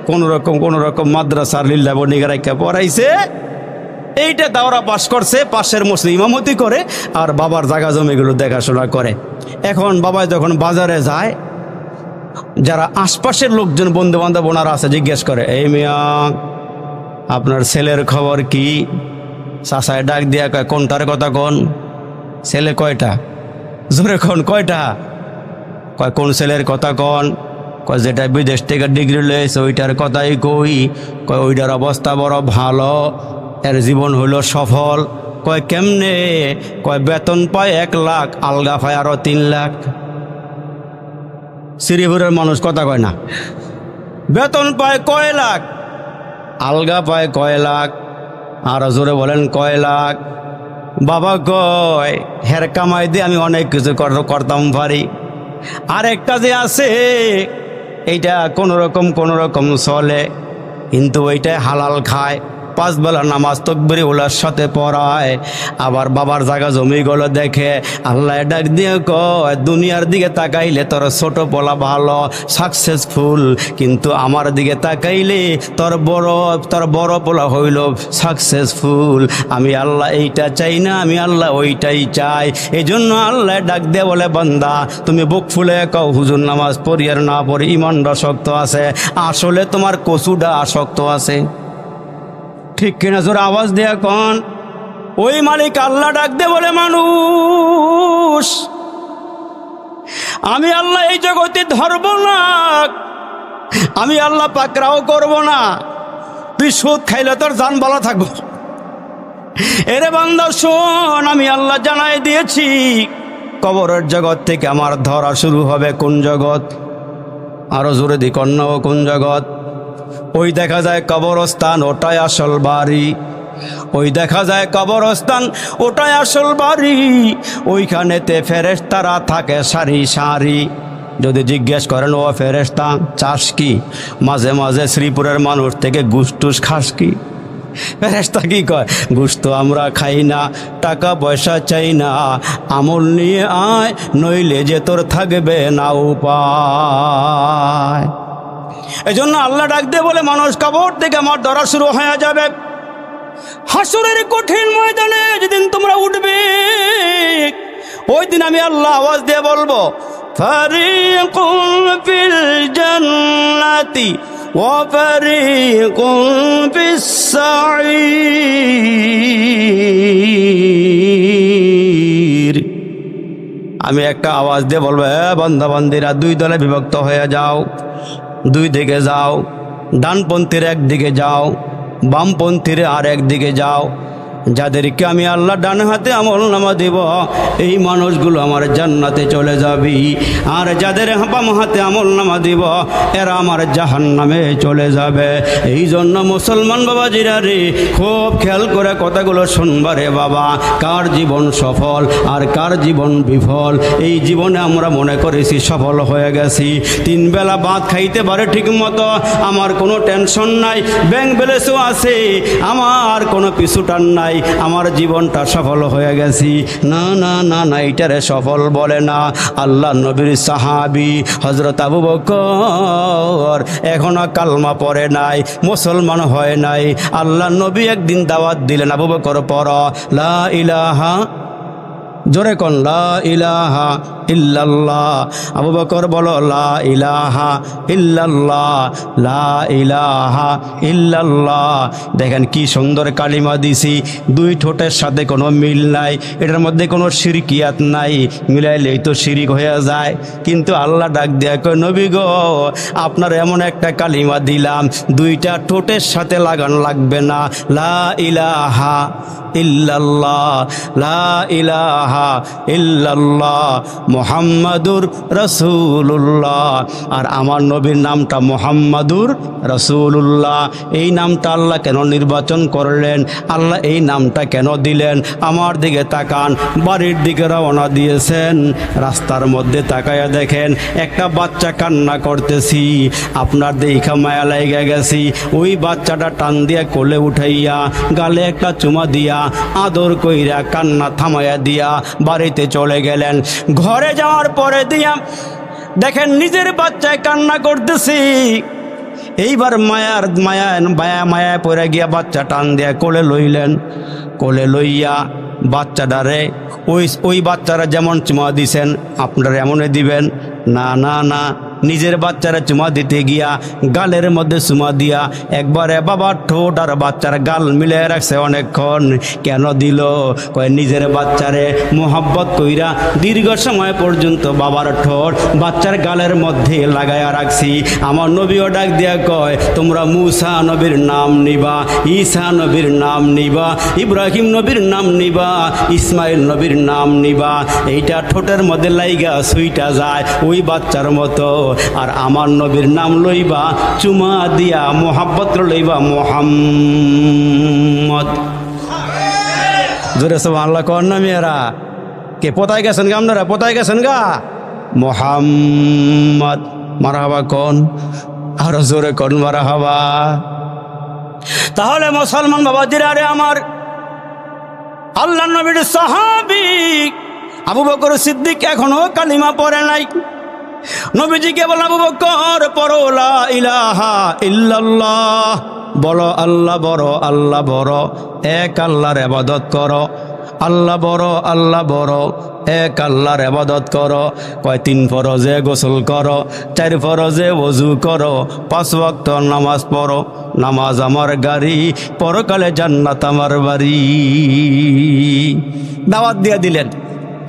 কোন রকম মাদ্রাসার লিল্লা বনিগা রাইখা পড়াইছে, এইটা দাওরা পাশ করছে, পাশের মসজিদে ইমামতি করে আর বাবার জায়গা জমিগুলো দেখাশোনা করে। এখন বাবা যখন বাজারে যায়, যারা আশপাশের লোকজন বন্ধু বান্ধব ওনারা আছে, জিজ্ঞেস করে, এই মিয়া আপনার ছেলের খবর কি? চাচায় ডাক দিয়া কয়, কোনটার কথা কোন? ছেলে কয়টা? জোরে কোন কয়টা? কয় কোন ছেলের কথা কোন? কয় যেটা বিদেশ থেকে ডিগ্রি লয়েছে ওইটার কথাই কই। কয় ওইটার অবস্থা বড় ভালো, এর জীবন হইল সফল। কয় কেমনে? কয় বেতন পায় 1 লাখ, আলগা পায় আরো 3 লাখ। শ্রীপুরের মানুষ কথা কয় না। বেতন পায় কয় লাখ, আলগা পায় কয় লাখ, আর জোরে বলেন কয় লাখ। বাবা কয় হের কামাই দিয়ে আমি অনেক কিছু করতাম পারি। আর একটা যে আছে এইটা কোনো রকম চলে, কিন্তু ওইটাই হালাল খায়, 5 বেলা নামাজ তকবিরে ওলার সাথে পড়ায়, আবার বাবার জায়গা জমিগুলো দেখে। আল্লাহ ডাক দিয়ে কয় দুনিয়ার দিকে তাকাইলে তোর ছোট পোলা ভালো সাকসেসফুল, কিন্তু আমার দিকে তাকাইলে তোর বড় পোলা হইল সাকসেসফুল। আমি আল্লাহ এইটা চাই না, আমি আল্লাহ ওইটাই চাই। এই জন্য আল্লাহ ডাক দিয়ে বলে বান্দা তুমি বুক ফুলে কও হুজুর নামাজ পড়ি আর না পড়ি ইমানটা শক্ত আছে, আসলে তোমার কচুটা আসক্ত আছে। ঠিক কিনা জোরে আওয়াজ দেয়া কন। ওই মালিক আল্লাহ ডাক দে বলে মানুষ আমি আল্লাহ এই জগতে ধরব না, আমি আল্লাহ পাকড়াও করব না, তুই সুদ খাইলে তোর জান ভালো থাকবো। এরে বান্দা শোন, আমি আল্লাহ জানাই দিয়েছি কবরের জগৎ থেকে আমার ধরা শুরু হবে। কোন জগৎ? আরো জোরে দি কন্যা, কোন জগৎ? ওই দেখা যায় কবরস্থান, ওটাই আসল বাড়ি। ওই দেখা যায় কবরস্থান, ওটাই আসল বাড়ি। ওইখানেতে ফেরেশতারা থাকে সারি সারি। যদি জিজ্ঞেস করেন ও ফেরেশতা চাস কি, মাঝে মাঝে শ্রীপুরের মানুষ থেকে গুস্টুস খাস কি? ফেরেশতা কি কয়, গোশত আমরা খাই না, টাকা পয়সা চাই না, আমল নিয়ে আয়, নইলে যে তোর থাকবে না উপায়। এই জন্য আল্লাহ ডাক দিয়ে বলে মানুষ কবর থেকে আমার ধরা শুরু হয়ে যাবে। হাসরের কঠিন ময়দানে যেদিন তোমরা উঠবে, ওই দিন আমি আল্লাহ আওয়াজ দিয়ে বলবো ফারিকুন ফিল জান্নাতি ওয়া ফারিকুন ফিস সাঈর। আমি একটা আওয়াজ দিয়ে বলবো বান্দা বান্দিরা 2 দলে বিভক্ত হয়ে যাও, 2 দিকে যাও, ডানপন্থীর একদিকে যাও, বামপন্থীর আর একদিকে যাও। যাদেরকে আমি আল্লাহ ডান হাতে আমলনামা দেব এই মানুষগুলো আমার জান্নাতে চলে যাবি, আর যাদের বাম হাতে আমলনামা দিব এরা আমার জাহান্নামে চলে যাবে। এই জন্য মুসলমান বাবাজিরা রে, খুব খেয়াল করে কথাগুলো শুনবারে বাবা। কার জীবন সফল আর কার জীবন বিফল? এই জীবনে আমরা মনে করেছি সফল হয়ে গেছি, 3 বেলা ভাত খাইতে পারে ঠিক মতো, আমার কোনো টেনশন নাই, ব্যাংক ব্যালেন্সও আছে, আমার কোনো পিছুটান নাই, আমার জীবনটা সফল হয়ে গেছি। না না না না, এইটারে সফল বলে না। আল্লাহ নবীর সাহাবী হযরত আবু বকর এখনো কালমা পড়ে নাই, মুসলমান হয় নাই। আল্লাহ নবী একদিন দাওয়াত দিলেন, আবু বকর পড়ো লা ইলাহা, জোরে কোন লা ইলাহা ইল্লাল্লাহ। আবু বকর বলো লা ইলাহা ইল্লাল্লাহ, লা ইলাহা ইল্লাল্লাহ। দেখেন কি সুন্দর কালিমা দিছি, 2 ঠোঁটের সাথে কোনো মিল নাই, এটার মধ্যে কোনো শিরকিয়াত নাই, মিলাইলেই তো শিরিক হয়ে যায়। কিন্তু আল্লাহ ডাক দেয়া কয় নবী গো, আপনার এমন একটা কালিমা দিলাম 2টা ঠোঁটের সাথে লাগান লাগবে না, লা ইলাহা ইল্লাল্লাহ, লা ইলাহা ইল্লাল্লাহ মুহাম্মাদুর রাসূলুল্লাহ। আর আমার নবীর নামটা মুহাম্মাদুর রাসূলুল্লাহ। এই নামটা আল্লাহ কেন নির্বাচন করলেন, আল্লাহ এই নামটা কেন দিলেন? আমার দিকে তাকান, বাড়ির দিকে রওনা দিয়েছেন, রাস্তার মধ্যে তাকায়া দেখেন একটা বাচ্চা কান্না করতেছি, আপনার দেখা মায়া লাগা গেছি, ওই বাচ্চাটা টান দিয়া কোলে উঠাইয়া গালে একটা চুমা দিয়া আদর কইরা কান্না থামাইয়া দিয়া বাড়িতে চলে গেলেন। ঘরে যাওয়ার পরে দিয়া দেখেন নিজের বাচ্চায় কান্না করতেছি, এইবার মায়া পড়ে গিয়া বাচ্চা টান দিয়া কোলে লইলেন। কোলে লইয়া বাচ্চাটারে ওই বাচ্চারা যেমন চুমা দিছেন আপনারা এমনই দিবেন? না না না, নিজের বাচ্চারা চুমা দিতে গিয়া গালের মধ্যে চুমা দিয়া একবারে বাবার ঠোঁট আর বাচ্চার গাল মিলে রাখছে অনেকক্ষণ। কেন দিল? কয় নিজের বাচ্চারে মোহাব্বত কইরা দীর্ঘ সময় পর্যন্ত বাবার ঠোঁট বাচ্চার গালের মধ্যে লাগায়া রাখছি। আমার নবীও ডাক দিয়া কয়, তোমরা মুসা নবীর নাম নিবা, ঈসা নবীর নাম নিবা, ইব্রাহিম নবীর নাম নিবা, ইসমাইল নবীর নাম নিবা। এইটা ঠোঁটের মধ্যে লাইগা সুইটা যায় ওই বাচ্চার মতো। আর আমার নবীর নাম লইবা, চুমা দিয়া মোহাব্বত লইবা মোহাম্মদ। জোরে সুবহানাল্লাহ কর না মেয়েরা। কে পোতায় গেছেন গা? আপনারা পোতায় গেছেন গা? মোহাম্মদ মারহাবা কোন, আরো জোরে কোন মারহাবা। তাহলে মুসলমান বাবাজিরা, আরে আমার আল্লাহ নবীর সাহাবী আবু বকর সিদ্দিক এখনো কালিমা পড়ে নাই। নবীজিকে বলে, আবু বকর পড়ো লা ইলাহা ইল্লাল্লাহ, বলো আল্লাহ বড়, আল্লাহ বড়, এক আল্লাহর ইবাদত করো, আল্লাহ বড়, আল্লাহ বড়, এক আল্লাহর ইবাদত করো। কয় 3 ফরজে গোসল করো, 4 ফরজে ওযু করো, 5 ওয়াক্ত নামাজ পড়ো। নামাজ আমার গাড়ি, পরকালে জান্নাত আমার বাড়ি। দাওয়াত দিয়ে দিলেন।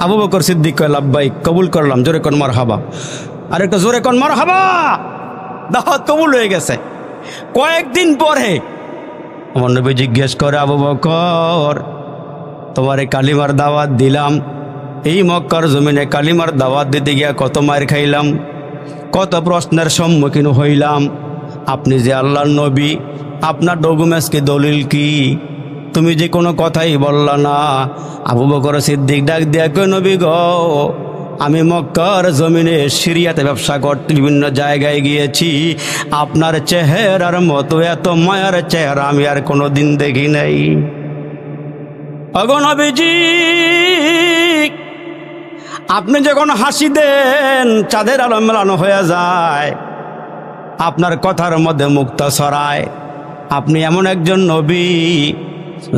আবু বকর সিদ্দিক কয় লাব্বাইক, কবুল করলাম। জোরে কোন মারহাবা, আর একটা জোরে কোন মারহাবা। দাওয়াত কবুল হয়ে গেছে। কয়েকদিন পরে আমার নবী জিজ্ঞেস করে, আবু বকর তোমারে কালিমার দাওয়াত দিলাম, এই মক্কার জমিনে কালিমার দাওয়াত দিতে গিয়া কত মার খাইলাম, কত প্রশ্নের সম্মুখীন হইলাম। আপনি যে আল্লাহর নবী, আপনার ডকুমেন্টস কি, দলিল কি? তুমি যে কোনো কথাই বললা না। আবু বকর সিদ্দিক ডাক দিয়া কই, নবী গো, আমি মক্কার জমিনে সিরিয়াতে ব্যবসা করতে বিভিন্ন জায়গায় গিয়েছি, আপনার চেহারার মতো এত মায়ার চেহারা আমি আর কোনো দিন দেখি নাই। ওগো নবীজি, আপনি যখন হাসি দেন চাঁদের আলো মেলানো হয়ে যায়, আপনার কথার মধ্যে মুক্তা ছড়ায়। আপনি এমন একজন নবী,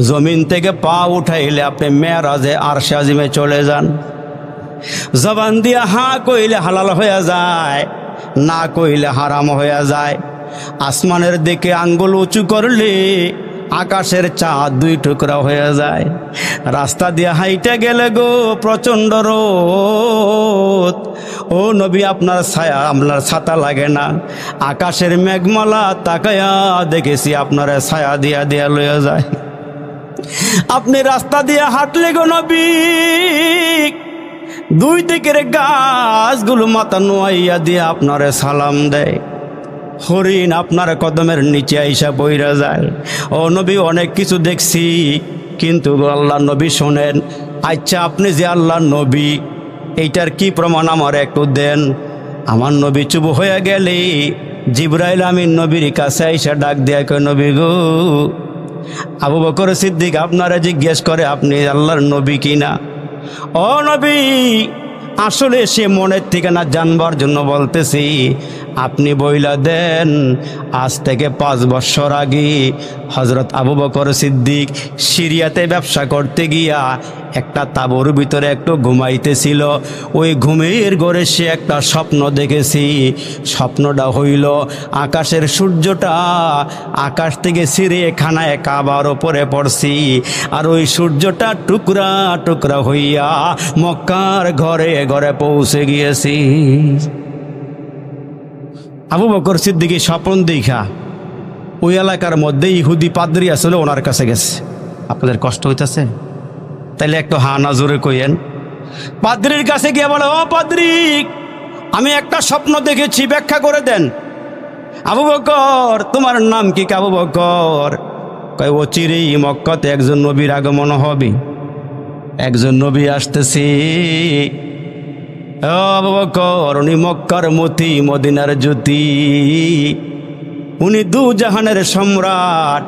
জমিন থেকে পা উঠাইলে আপনি মেরাজে আরশে আজিমে চলে যান। জবান দিয়া হা কইলে হালাল হয়ে যায়, না কইলে হারাম হয়ে যায়। আসমানের দিকে আঙ্গুল উঁচু করলে আকাশের চাঁদ 2 টুকরা হয়ে যায়। রাস্তা দিয়ে হাইটা গেলে গো প্রচণ্ড রোদ, ও নবী আপনার ছায়া, আপনার ছাতা লাগে না। আকাশের মেঘমালা তাকায়া দেখেছি আপনার ছায়া দিয়া দিয়া লইয়া যায়। আপনি রাস্তা দিয়ে হাঁটলে গো নবী, 2 দিকের গাছগুলো মাথা নোয়াইয়া দিয়ে আপনারে সালাম দেয়। হরিণ আপনার কদমের নিচে আইসা বইরা যায়। ও নবী, অনেক কিছু দেখছি, কিন্তু আল্লাহ নবী শোনেন। আচ্ছা, আপনি যে আল্লাহ নবী, এইটার কি প্রমাণ আমার একটু দেন। আমার নবী চুপ হয়ে গেলে জিবরাইল আমিন নবীর কাছে আইসা ডাক দেয়া কয়, নবী গো, আবু বকর সিদ্দিক আপনারা জিজ্ঞেস করে আপনি আল্লাহর নবী কিনা। ও নবী, আসলে সে মনের ঠিকানা জানবার জন্য বলতেছি, আপনি বইলা দেন। আজ থেকে 5 বছর আগে হযরত আবু বকর সিদ্দিক সিরিয়াতে ব্যবসা করতে গিয়া একটা তাঁবুর ভিতরে একটু ঘুমাইতেছিল। ওই ঘুমের ঘরে সে একটা স্বপ্ন দেখেছি। স্বপ্নটা হইল আকাশের সূর্যটা আকাশ থেকে ছিঁড়ে খানায় কাবার ওপরে পড়ছি, আর ওই সূর্যটা টুকরা টুকরা হইয়া মক্কার ঘরে ঘরে পৌঁছে গিয়েছি। আবু বকর সিদ্দিকী স্বপ্ন দেখা ওই এলাকার মধ্যে ইহুদি পাদ্রী আসলে ওনার কাছে গেছে। আপনাদের কষ্ট হইতেছে? তাইলে একটু হা না জোরে কইেন। পাদ্রীর কাছে গিয়ে বলে, ও পাদ্রী, আমি একটা স্বপ্ন দেখেছি, ব্যাখ্যা করে দেন। আবু বকর, তোমার নাম কি? আবু বকর কয়, ও চিরেই মক্কাতে একজন নবীর আগমন হবে, একজন নবী আসতেছি। ও আবু বকর, উনি মক্কার মতি, মদিনার জ্যোতি, উনি 2 জাহানের সম্রাট।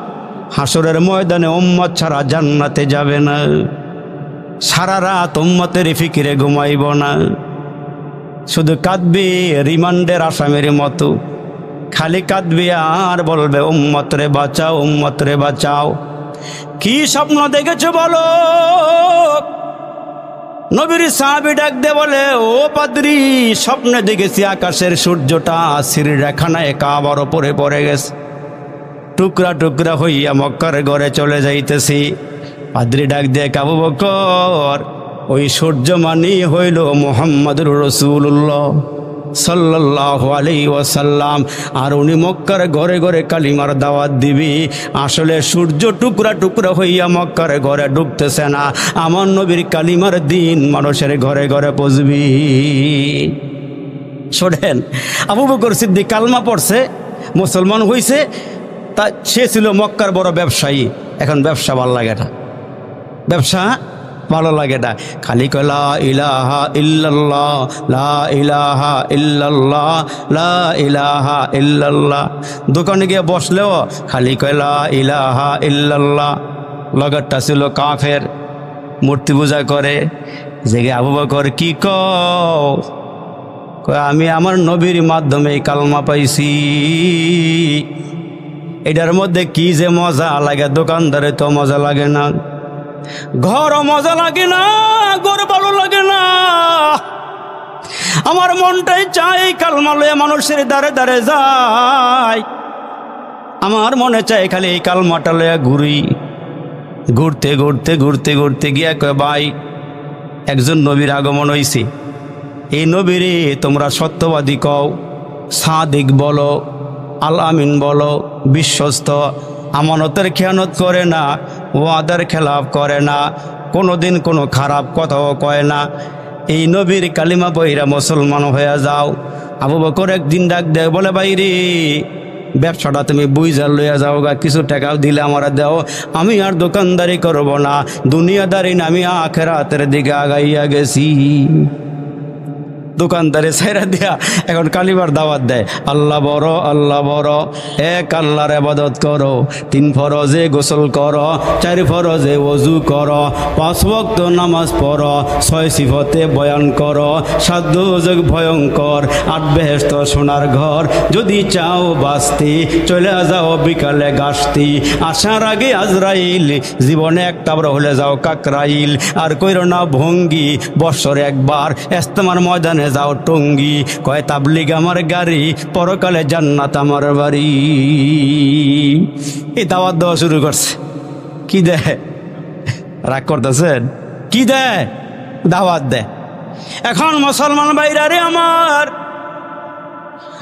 হাসরের ময়দানে উম্মত ছাড়া জান্নাতে যাবে না, সারা রাত উম্মতের ফিকিরে ঘুমাইব না, শুধু কাঁদবে রিমান্ডের আসামের মতো, খালি কাঁদবে আর বলবে উম্মত রে বাঁচাও, উম্মত রে বাঁচাও। কি স্বপ্ন দেখেছো বলো? নবীর সাহাবী ডাক দে বলে, ও পাদ্রী, স্বপ্নে দেখেছি আকাশের সূর্যটা শ্রীরেখানায় কাবার উপরে পড়ে গেছে, টুকরা টুকরা হইয়া মক্কার ঘরে চলে যাইতেছি। পাদ্রী ডাক দিয়ে, আবু বকর, ওই সূর্য মানি হইল মুহাম্মদুর রাসূলুল্লাহ সাল্লাল্লাহু আলাইহি ওয়াসাল্লাম, আর উনি মক্কার ঘরে ঘরে কালিমার দাওয়াত দিবি। আসলে সূর্য টুকরা টুকরা হইয়া মক্কার ঘরে ঢুকতেছে না, আমার নবীর কালিমার দিন মানুষের ঘরে ঘরে পৌঁছবি। শোনেন, আবু বকর সিদ্দিক কালমা পড়ছে, মুসলমান হইছে, তা সে ছিল মক্কার বড় ব্যবসায়ী। এখন ব্যবসা ভালো লাগে না, ব্যবসা ভালো লাগে না, খালি কয় লা ইলাহা ইল্লাল্লাহ, লা ইলাহা ইল্লাল্লাহ, লা ইলাহা ইল্লাল্লাহ। দোকানে গিয়ে বসলেও খালি কয় লা ইলাহা ইল্লাল্লাহ। লগরটা ছিল কাফের, মূর্তি পূজা করে। যে আবু বকর, কি কয় আমি আমার নবীর মাধ্যমে কালমা পাইছি। এটার মধ্যে কি যে মজা লাগে, দোকানদারে তো মজা লাগে না, ঘরও মজা লাগে না, ঘর ভালো লাগে না। আমার মনটাই চাই কালমা লয়ে মানুষের দ্বারে দ্বারে যায়। আমার মনে চাই খালি এই কালমাটা লয়ে ঘুরি। ঘুরতে ঘুরতে ঘুরতে ঘুরতে গিয়া কয়, ভাই, একজন নবীর আগমন হইছে, এই নবীরে তোমরা সত্যবাদী কও, সাদিক বলো, আল আমিন বলো, বিশ্বস্ত, আমানতের খেয়ানত করে না, ওয়াদার খেলাফ করে না, কোনোদিন কোনো খারাপ কথাও কয় না। এই নবীর কালিমা পইরা মুসলমান হয়ে যাও। আবু বকর একদিন ডাক দেয়, বলে, ভাই রে, ব্যবসাটা তুমি বুঝা লইয়া যাও গা, কিছু টাকাও দিলে আমরা দাও, আমি আর দোকানদারি করব না, দুনিয়াদারি না, আমি আখিরাতের দিকে আগাইয়া গেছি। দোকানদারে ছাইরা দিয়া এখন কালিমার দাওয়াত দেয়, আল্লাহ বড়, আল্লাহ বড়, এক আল্লাহর ইবাদত করো, 3 ফরজে গোসল করো, 4 ফরজে ওযু করো, 5 ওয়াক্ত নামাজ পড়ো, 6 সিফতে বয়ান করো, 7 দোজখ ভয়ঙ্কর, 8 বেহেশত সোনার ঘর, যদি চাও বাঁচতে চলে যাও বিকালে গাছতি, আসার আগে আজরাইল, জীবনে একটা বড় হলে যাও কাকরাইল, আর কইরো না ভঙ্গি, বৎসরে একবার ইস্তেমার ময়দানে যাও টঙ্গি, কয় তাবলিগ আমার গাড়ি, পরকালে জান্নাত আমার বাড়ি। এই দাওয়াত দেওয়া শুরু করছে। কি দেয়? রাগ করতেছেন? কি দেয়? দাওয়াত দেয়। এখন মুসলমান ভাইরা রে আমার,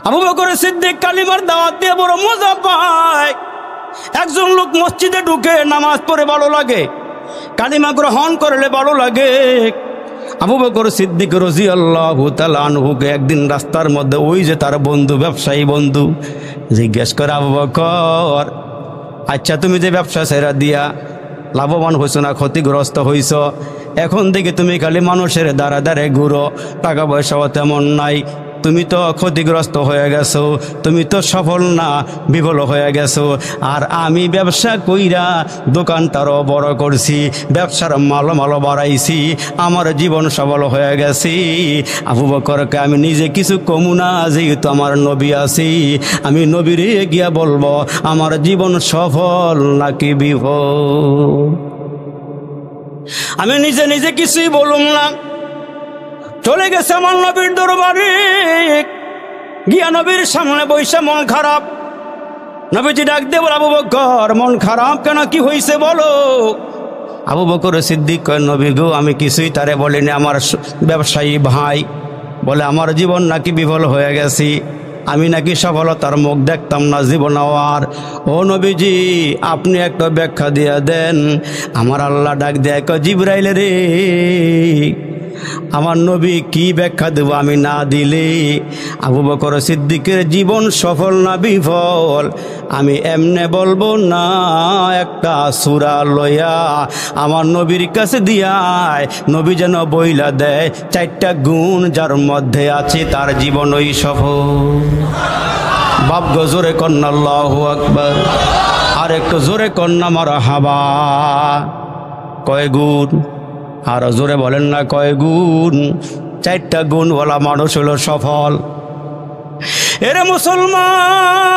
আবু বকর সিদ্দিক কালিমার দাওয়াত দিয়ে বড় মজা পায়। একজন লোক মসজিদে ঢুকে নামাজ পড়ে ভালো লাগে, কালিমা গ্রহণ করলে ভালো লাগে। আবু বকর সিদ্দিক রাদিয়াল্লাহু তাআলা আনহুকে একদিন রাস্তার মধ্যে ওই যে তার বন্ধু, ব্যবসায়ী বন্ধু, জিজ্ঞেস করে, আবু বকর, আচ্ছা তুমি যে ব্যবসা ছেড়ে দিয়া লাভবান হইছো না ক্ষতিগ্রস্ত হইছ, এখন থেকে তুমি খালি মানুষের দ্বারা দ্বারে ঘুরো, টাকা পয়সাও তেমন নাই, তুমি তো ক্ষতিগ্রস্ত হয়ে গেছো, তুমি তো সফল না, বিফল হয়ে গেছো। আর আমি ব্যবসা কইরা দোকানটারও বড় করছি, ব্যবসার মালও বাড়াইছি, আমার জীবন সফল হয়ে গেছি। আবু বকরকে আমি নিজে কিছু কমু না, যেহেতু আমার নবী আছি, আমি নবীরে গিয়া বলবো আমার জীবন সফল নাকি বিফল। আমি নিজে নিজে কিছুই বলুম না, চলে গেছে আমার নবীর দরবারে, গিয়া নবীর সামনে বইসা মন খারাপ। নবীজি ডাক দিয়ে বলে, আবু বকর, মন খারাপ কেন, কি হয়েছে বলো? আবু বকর সিদ্দিক কয়, নবী গো, আমি কিছুই তারে বলিনি, আমার ব্যবসায়ী ভাই বলে আমার জীবন নাকি বিফল হয়ে গেছি, আমি নাকি সফলতার মুখ দেখতাম না জীবন আর। ও নবীজি, আপনি একটা ব্যাখ্যা দিয়া দেন। আমার আল্লাহ ডাক দেয়, কয়, জিবরাইল রে, আমার নবী কি ব্যাখ্যা দেব আমি না দিলে? আবু বকর সিদ্দিকের জীবন সফল না বিফল আমি এমনে বলবো না, একটা সূরা লইয়া আমার নবীর কাছে দিয়ায় নবী যেন বইলা দেয় 4টা গুণ যার মধ্যে আছে তার জীবনই সফল। বাপ গজোরে কন্যা আল্লাহু আকবার, আর একটু জোরে কন্যা মারহাবা। কয় গুণ? আর জোরে বলেন না কয় গুণ? 4টা গুণ বলা মানুষ হলো সফল। এরে মুসলমান,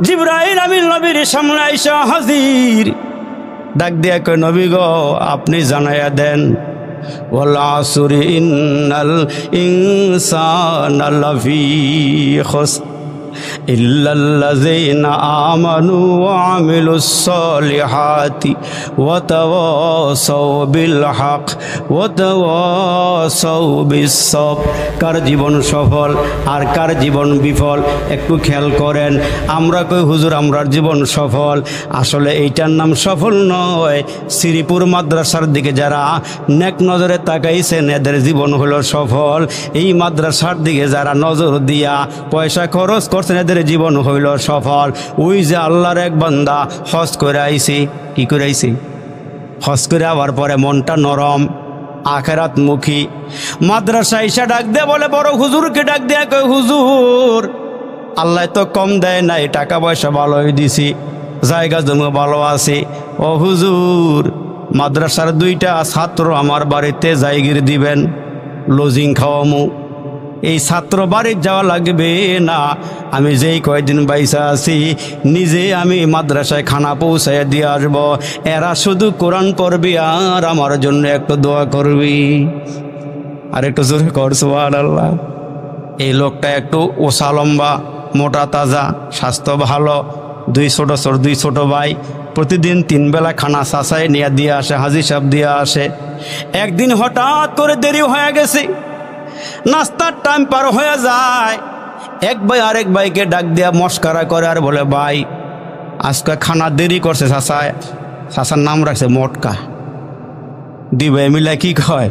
জিবরাইল আমিন নবীর সামনে আইসা হাজির। ডাক দিয়া কয় নবী গো আপনি জানাইয়া দেন ওয়াল আসরি ইন্নাল ইনসানা লাফি খুসর ইল্লাল্লাযীনা আমানু ওয়া আমিলুস সলিহাতি ওয়া তাওয়াসাউ বিল হক ওয়া তাওয়াসাউ বিস সবর। কার জীবন সফল আর কার জীবন বিফল একটু খেয়াল করেন। আমরা কই হুজুর আমরার জীবন সফল, আসলে এইটার নাম সফল নয়। শ্রীপুর মাদ্রাসার দিকে যারা নেক নজরে তাকাইছেন এদের জীবন হলো সফল। এই মাদ্রাসার দিকে যারা নজর দিয়া পয়সা খরচ করছেন এদের জীবন হইল সফল। ওই যে আল্লাহর এক বান্দা হজ করে আইছে, কি করে আইছে? হজ করে আবার পরে মনটা নরম, আখেরাত মুখী। মাদ্রাসা ইসা ডাক দে বলে বড় হুজুরকে ডাক দেয়া কয় হুজুর আল্লাহ তো কম দেয় নাই, টাকা পয়সা ভালোই দিছি, জায়গা জমি ভালো আছে। ও হুজুর মাদ্রাসার 2টা ছাত্র আমার বাড়িতে জায়গির দিবেন, লজিং খাওয়ামু। এই ছাত্র বাড়ি যাওয়া লাগবে না, আমি যেই কয়দিন বাইসা আছি নিজে আমি মাদ্রাসায় খানা পৌঁছাইয়া দিয়ে আসবো। এরা শুধু কোরআন পড়বি আর আমার জন্য একটু দোয়া করবি। আর একটু জোরে কর সুবহানাল্লাহ। এই লোকটা একটু ওসা লম্বা, মোটা তাজা, স্বাস্থ্য ভালো, 2 ছোট ভাই প্রতিদিন 3 বেলা খানা চাচাই নিয়ে দিয়ে আসে, হাজি সাহেব দিয়ে আসে। একদিন হঠাৎ করে দেরি হয়ে গেছে, নাস্তার টাইম পার হয়ে যায়। এক ভাই আরেক ভাইকে ডাক দিয়া মস্কারা করে আর বলে ভাই আজকে খানা দেরি করছে চাচায়। চাচার নাম রাখছে মোটকা। 2 ভাই মিলে কি কয়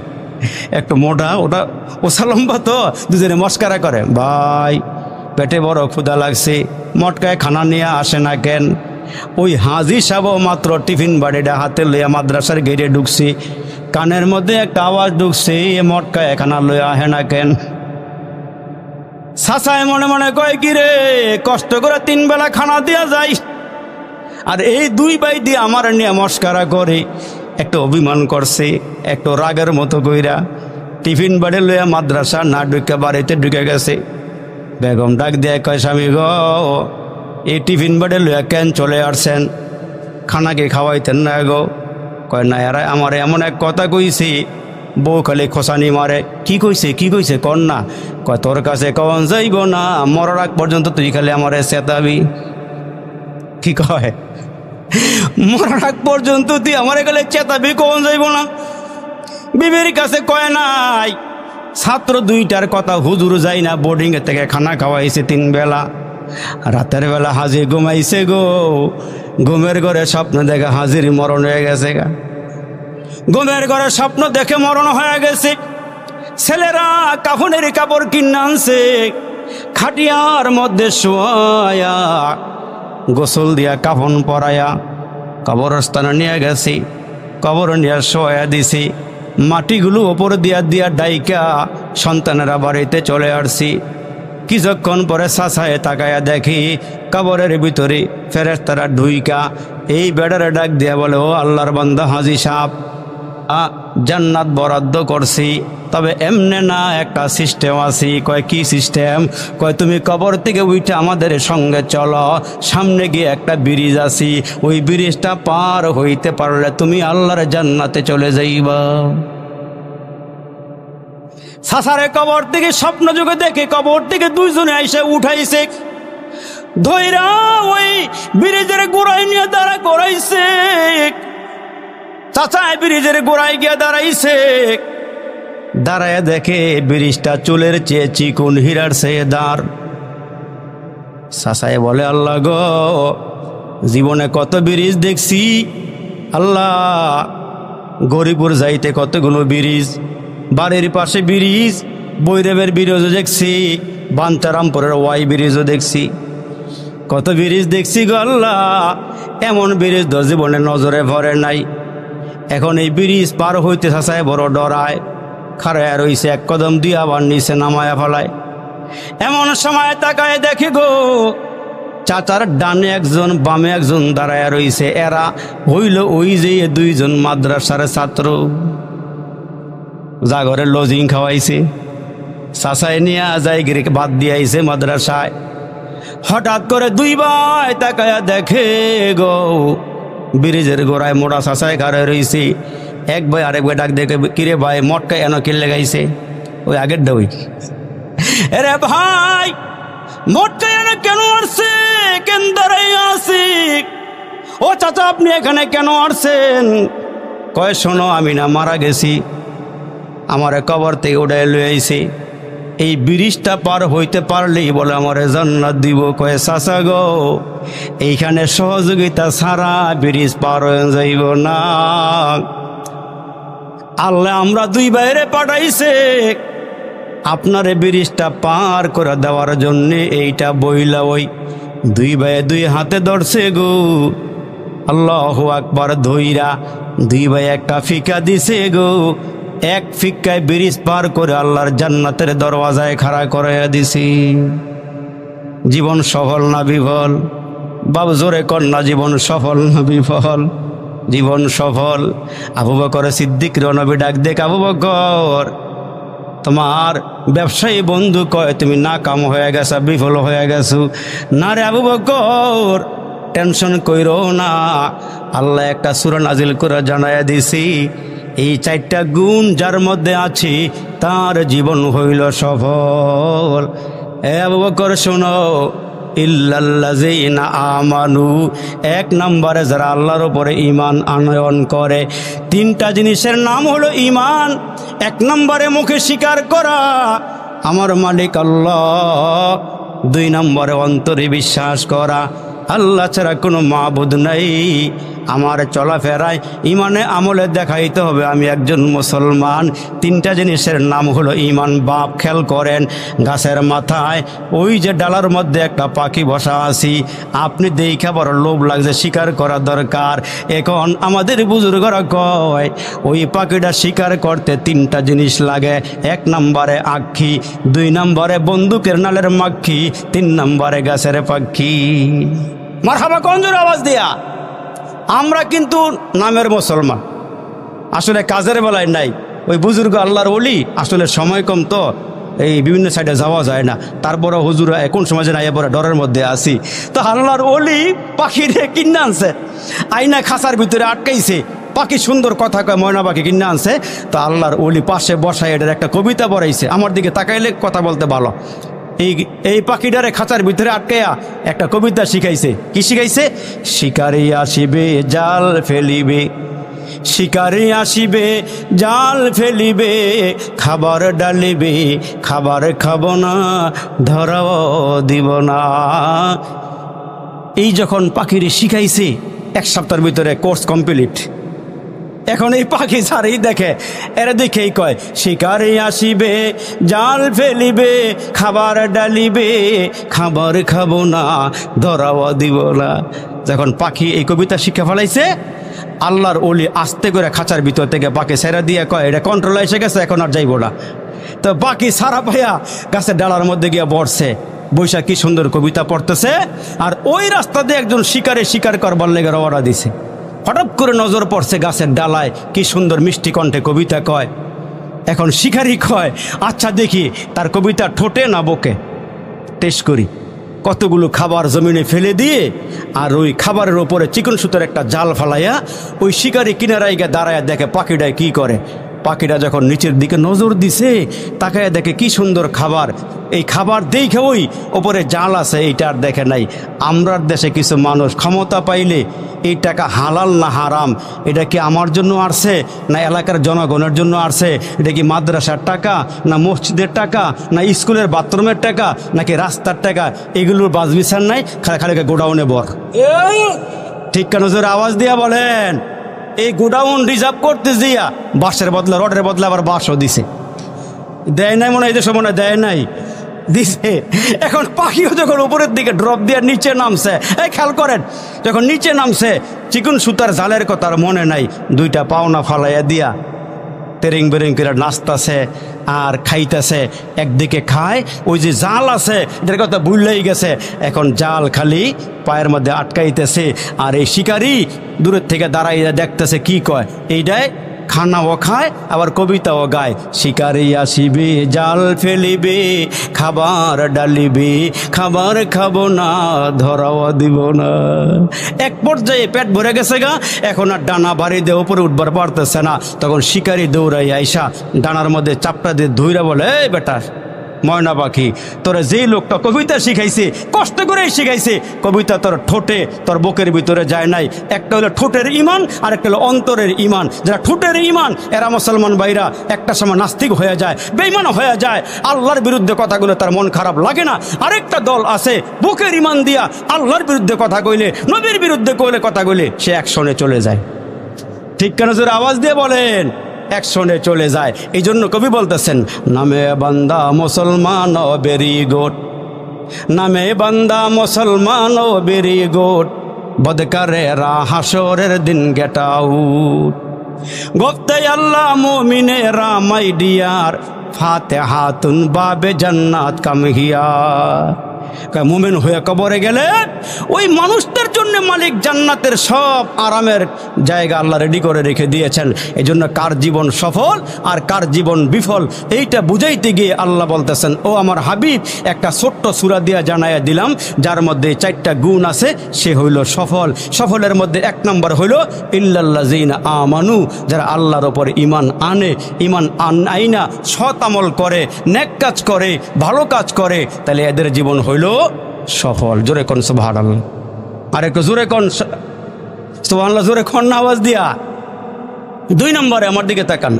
একটু মোটা, ওটা ওসা লম্বা তো, দুজনে মস্কারা করে ভাই পেটে বড় ক্ষুধা লাগছে, মটকায় খানা নিয়ে আসে না কেন? ওই হাজি সাহেব মাত্র টিফিন বাড়িটা হাতে লইয়া মাদ্রাসার গেটে ঢুকছি, কানের মধ্যে একটা আওয়াজ ঢুকছে মটকায় খানা লইয়া আহে না কেন? চাচায় মনে মনে কয় কি রে কষ্ট করে 3 বেলা খানা দিয়া যাই, আর এই 2 ভাই দিয়ে আমার নিয়ে মস্কারা করে। একটু অভিমান করছে, একটু রাগের মতো কইরা টিফিন বাড়ি লইয়া মাদ্রাসা না ঢুকে বাড়িতে ঢুকে গেছে। বেগম ডাক দিয়ে কয় স্বামী গো এই টিফিন বাড়ি লইয়া কেন চলে আসছেন, খানাকে খাওয়াইতেন না গো? কয় না এরা আমার এমন এক কথা কইছি, বউ খালি খোসানি মারে। কি কইছে কর না? কয় তোর কাছে কন যাইব না, মরার আগ পর্যন্ত তুই খালি আমারে চেতাবি। কি কয় মরার আগ পর্যন্ত তুই আমারে খালি চেতাবি, কন যাইব না? বিবির কাছে কয় নাই, ছাত্র 2টার কথা হুজুর যাই না, বোর্ডিং এর থেকে খানা খাওয়াইছে 3 বেলা। রাতের বেলা হাজির ঘুমাইছে গো, ঘুমের ঘরে স্বপ্ন দেখে হাজির মরণ হয়ে গেছে গা। ঘুমের ঘরে স্বপ্ন দেখে মরণ হয়ে গেছে। ছেলেরা কাফনের কাপড় কিনে আনছে, খাটিয়ার মধ্যে শোয়া গোসল দিয়া কাফন পরায়া কবরস্থানে নিয়ে গেছি, কবর নিয়ে শোয়া দিছি। মাটিগুলো ওপর দিয়া দিয়া ডাইকা সন্তানেরা বাড়িতে চলে আসছি। কিছুক্ষণ পরে চাচায় তাকায়া দেখি কবরের ভিতরে ফেরেশতারা ঢুইকা এই বেড়ারে ডাক দিয়া বলে ও আল্লাহর বান্দা হাজি সাহেব জান্নাত বরাদ্দ করছি, তবে এমনে না একটা সিস্টেম আছে। কয় কি সিস্টেম? কয় তুমি কবর থেকে উঠে আমাদের সঙ্গে চলো, সামনে গিয়ে একটা ব্রিজ আছে, ওই ব্রিজটা পার হইতে পারলে তুমি আল্লাহর জান্নাতে চলে যাইবা। সাসারে কবর থেকে স্বপ্ন যুগে দেখে কবর থেকে 2 জনে আইসা উঠাইছে, ধইরা ওই ব্রিজের গোড়ায় নিয়ে দাঁড়া করাইছে। চাচায় ব্রিজের গোড়ায় গিয়ে দাঁড়াইছে, দাঁড়ায় দেখে ব্রিজটা চুলের চেয়ে চিকুন, হীরার চেয়ে দাঁড়। চাচায় বলে আল্লাহ গো জীবনে কত ব্রিজ দেখছি, আল্লাহ গরিপুর যাইতে কতগুলো ব্রিজ, বাড়ির পাশে ব্রিজ, বৈরবের ব্রিজও দেখছি, বাঞ্চারামপুরের ওয়াই ব্রিজও দেখছি, কত ব্রিজ দেখছি গো আল্লাহ, এমন ব্রিজ তো জীবনে নজরে পড়ে নাই। এখন এই ব্রিজ পার হইতে চাচায় বড় ডরায়, খাড়ায় রইছে, এক কদম দিয়ে আবার নিচে নামায়া ফেলায়। এমন সময় তাকায় দেখি গো চাচার ডানে একজন বামে একজন দাঁড়ায় রইছে, এরা হইল ওই যে 2 জন মাদ্রাসার ছাত্র, যা ঘরে লজিং খাওয়াইছে। চাচায় নিয়ে যাই গিরিকে বাদ দিয়ে আইছে মাদ্রাসায়। হঠাৎ করে 2 ভাই তাকায়া দেখে গো ব্রিজের গোড়ায় মোড়া চাষায় কারে রয়েছে। এক ভাই আরেক ভাই ডাক দেখে, কিরে ভাই মটকা এন কিনলে গাইছে? ওই আগের ওই, এরে ভাই মটকা এনে কেন আসছে, কেন দাঁড়াই আসি? ও চাচা আপনি এখানে কেন আসছেন? কয় শোনো, আমি না মারা গেছি, আমার কবর থেকে উঠে লয়ে আইছি, এই ব্রিজটা পার হইতে পারলেই বলে আমার জান্নাত দিব। কয় চাচা গো, এইখানে সহযোগিতা ছাড়া ব্রিজ পার হয়ে যাইব না। আল্লাহ আমরা দুই বাইরে পাঠাইছে আপনারে ব্রিজটা পার করে দেওয়ার জন্য। এইটা বইলা ওই দুই ভাই দুই হাতে ধরছে গো, আল্লাহু আকবার ধইরা দুই ভাই একটা ফিকা দিছে গো। এক ফিক্কায় ব্রিজ পার করে আল্লাহর জান্নাতের দরওয়াজায় খাড়া করে দিছি। জীবন সফল না বিফল? বাবু জোরে কন্যা, জীবন সফল না বিফল? জীবন সফল। আবু বকর সিদ্দিক নবী ডাক দেখ, আবু বকর তোমার ব্যবসায়ী বন্ধু কয় তুমি নাকাম হয়ে গেছো, বিফল হয়ে গেছো। না রে আবু বকর, টেনশন কইরো না, আল্লাহ একটা সূরা নাজিল করে জানায়া দিছি, এই চারটা গুণ যার মধ্যে আছে তার জীবন হইল সফল। এ আবু বকর শোনো, ইল্লাল্লাযীনা আমানু, এক নম্বরে যারা আল্লাহর উপরে ঈমান আনয়ন করে। তিনটা জিনিসের নাম হলো ঈমান। এক নম্বরে মুখে স্বীকার করা আমার মালিক আল্লাহ, দুই নম্বরে অন্তরে বিশ্বাস করা আল্লাহ ছাড়া কোনো মাবুদ নাই। আমার চলাফেরায় ইমানে আমলে দেখাইতে হবে আমি একজন মুসলমান। তিনটা জিনিসের নাম হলো ঈমান। বাপ খেয়াল করেন, গাছের মাথায় ওই যে ডালার মধ্যে একটা পাখি বসা আছি, আপনি দেখা বড় লোভ লাগছে, শিকার করা দরকার। এখন আমাদের বুজুর্গরা কয় ওই পাখিটা শিকার করতে তিনটা জিনিস লাগে। এক নম্বরে আঁখি, দুই নম্বরে বন্দুকের নালের মাখি, তিন নম্বরে গাছের পাখি। মারহাবা কঞ্জুর আওয়াজ দিয়া। আমরা কিন্তু নামের মুসলমান, আসলে কাজের বেলায় নাই। ওই বুজুর্গ আল্লাহর ওলি, আসলে সময় কম তো এই বিভিন্ন সাইডে যাওয়া যায় না। তারপরে হুজুর এখন সময় যে নাই, পরে ডরের মধ্যে আসি। তো আল্লাহর ওলি পাখিরে কিনে আনছে, আইনা খাঁচার ভিতরে আটকাইছে। পাখি সুন্দর কথা কয়, ময়না পাখি কিনে আনছে। তো আল্লাহর ওলি পাশে বসায় এটার একটা কবিতা পড়াইছে। আমার দিকে তাকাইলে কথা বলতে ভালো। এই পাখিটারে খাঁচার ভিতরে আটকাইয়া একটা কবিতা শিখাইছে। কি শিখাইছে? শিকারি আসিবে জাল ফেলিবে, শিকারি আসিবে জাল ফেলিবে, খাবার ডালিবে খাবার খাব না, ধরাও দিব না। এই যখন পাখিরে শিখাইছে, এক সপ্তাহের ভিতরে কোর্স কমপ্লিট। এখন এই পাখি ছাড়েই দেখে, এরা দেখেই কয় শিকারি আসিবে জাল ফেলিবে, খাবার ডালিবে খাবার খাবো না, ধরাও দিব না। যখন পাখি এই কবিতা শিক্ষা ফেলাইছে, আল্লাহর ওলি আস্তে করে খাঁচার ভিতর থেকে পাখি ছেড়ে দিয়ে কয় এটা কন্ট্রোল এসে গেছে, এখন আর যাইব না। তো পাখি সারা পাইয়া গাছের ডালার মধ্যে গিয়ে বসছে, বৈশাখ কি সুন্দর কবিতা পড়তেছে। আর ওই রাস্তা দিয়ে একজন শিকারে শিকার করবার লেগে রওনা দিছে। হঠাৎ করে নজর পড়ছে গাছের ডালায়, কি সুন্দর মিষ্টি কণ্ঠে কবিতা কয়। এখন শিকারি কয় আচ্ছা দেখি তার কবিতা ঠোঁটে না বকে, টেস্ট করি। কতগুলো খাবার জমিনে ফেলে দিয়ে আর ওই খাবারের ওপরে চিকন সুতোর একটা জাল ফালাইয়া ওই শিকারি কিনারায় গিয়ে দাঁড়ায় দেখে পাখিটায় কি করে। পাখিটা যখন নিচের দিকে নজর দিছে, তাকায় দেখে কি সুন্দর খাবার। এই খাবার দেখে ওই ওপরে জাল আছে, এইটা আর দেখে নাই। আমরার দেশে কিছু মানুষ ক্ষমতা পাইলে এই টাকা হালাল না হারাম, এটা কি আমার জন্য আসছে না এলাকার জনগণের জন্য আসছে, এটা কি মাদ্রাসার টাকা না মসজিদের টাকা না স্কুলের বাথরুমের টাকা নাকি রাস্তার টাকা, এগুলোর বাজবিচার নাই, খালি খালি গোডাউনে বর। ঠিক কেন জোরে আওয়াজ দিয়া বলেন। এই গোডাউন রিজার্ভ করতে দিয়া বাঁশের বদলা রডের বদলা আবার বাঁশও দিছে। দেয় নাই মনে হয়, এই দেশে মনে হয় দেয় নাই, দিছে। এখন পাখিও যখন উপরের দিকে ড্রপ দিয়ে নিচে নামছে, এই খেয়াল করেন, যখন নিচে নামছে চিকন সুতার জালের কথা মনে নাই, দুইটা পাওনা ফালাইয়া দিয়া তেরিং বেরিং করে নাচতেছে আর খাইতেছে। একদিকে খায়, ওই যে জাল আছে এটার কথা ভুললেই গেছে। এখন জাল খালি পায়ের মধ্যে আটকাইতেছে। আর এই শিকারি দূরের থেকে দাঁড়াইয়া দেখতেছে, কি কয় এইটাই খানাও খায় আবার কবিতাও গায়। শিকারি আসিবে জাল ফেলিবে, খাবার ডালিবে, খাবার খাবো না, ধরাও দিব না। এক পর্যায়ে পেট ভরে গেছে গা, এখন আর ডানা বাড়ি দিয়ে উপরে উঠবার পারতেছে না। তখন শিকারি দৌড়াই আইসা ডানার মধ্যে চাপটা দিয়ে ধুইরা বলে, এই বেটা ময়না পাখি, তোরা যেই লোকটা কবিতা শিখাইছে, কষ্ট করেই শিখাইছে, কবিতা তোর ঠোঁটে তোর বুকের ভিতরে যায় নাই। একটা হলো ঠোঁটের ইমান আর একটা হলো অন্তরের ইমান। যারা ঠোঁটের ইমান এরা মুসলমান ভাইরা একটা সময় নাস্তিক হয়ে যায়, বেঈমান হয়ে যায়, আল্লাহর বিরুদ্ধে কথাগুলো তার মন খারাপ লাগে না। আরেকটা দল আছে বুকের ইমান দিয়া আল্লাহর বিরুদ্ধে কথা কইলে, নবীর বিরুদ্ধে কইলে কথা কইলে সে অ্যাকশনে চলে যায়। ঠিক কেন জোরে আওয়াজ দিয়ে বলেন? অ্যাকশনে চলে যায়। এই জন্য কবি বলতেছেন, নামে বান্দা মুসলমান ও ভেরি গুড, নামে বান্দা মুসলমান ও ভেরি গুড, বদকারেরা হাসরের দিন গেট আউট। গফতে আল্লাহ মুমিনেরা মাই ডিয়ার, ফাতিহাতুন বাবে জান্নাত কাম হিয়ার। মুমিন হয়ে কবরে গেলে ওই মানুষটার জন্য মালিক জান্নাতের সব আরামের জায়গা আল্লাহ রেডি করে রেখে দিয়েছেন। এই জন্য কার জীবন সফল আর কার জীবন বিফল এইটা বুঝাইতে গিয়ে আল্লাহ বলতেছেন, ও আমার হাবিব, একটা ছোট্ট সূরা দিয়া জানাইয়া দিলাম যার মধ্যে 4টা গুণ আছে, সে হইল সফল। সফলের মধ্যে 1 নম্বর হইল ইল্লাল্লাযিনা আমানু, যারা আল্লাহর ওপর ইমান আনে, ইমান আইনা সৎ আমল করে, নেক কাজ করে, ভালো কাজ করে, তাহলে এদের জীবন হইল সফল। জোরে কোন সুবহানাল্লাহ, আর একটু জোরে কোন সুবহানাল্লাহ, জোরে কোন আওয়াজ দিয়া। 2 নম্বরে আমার দিকে তাকান,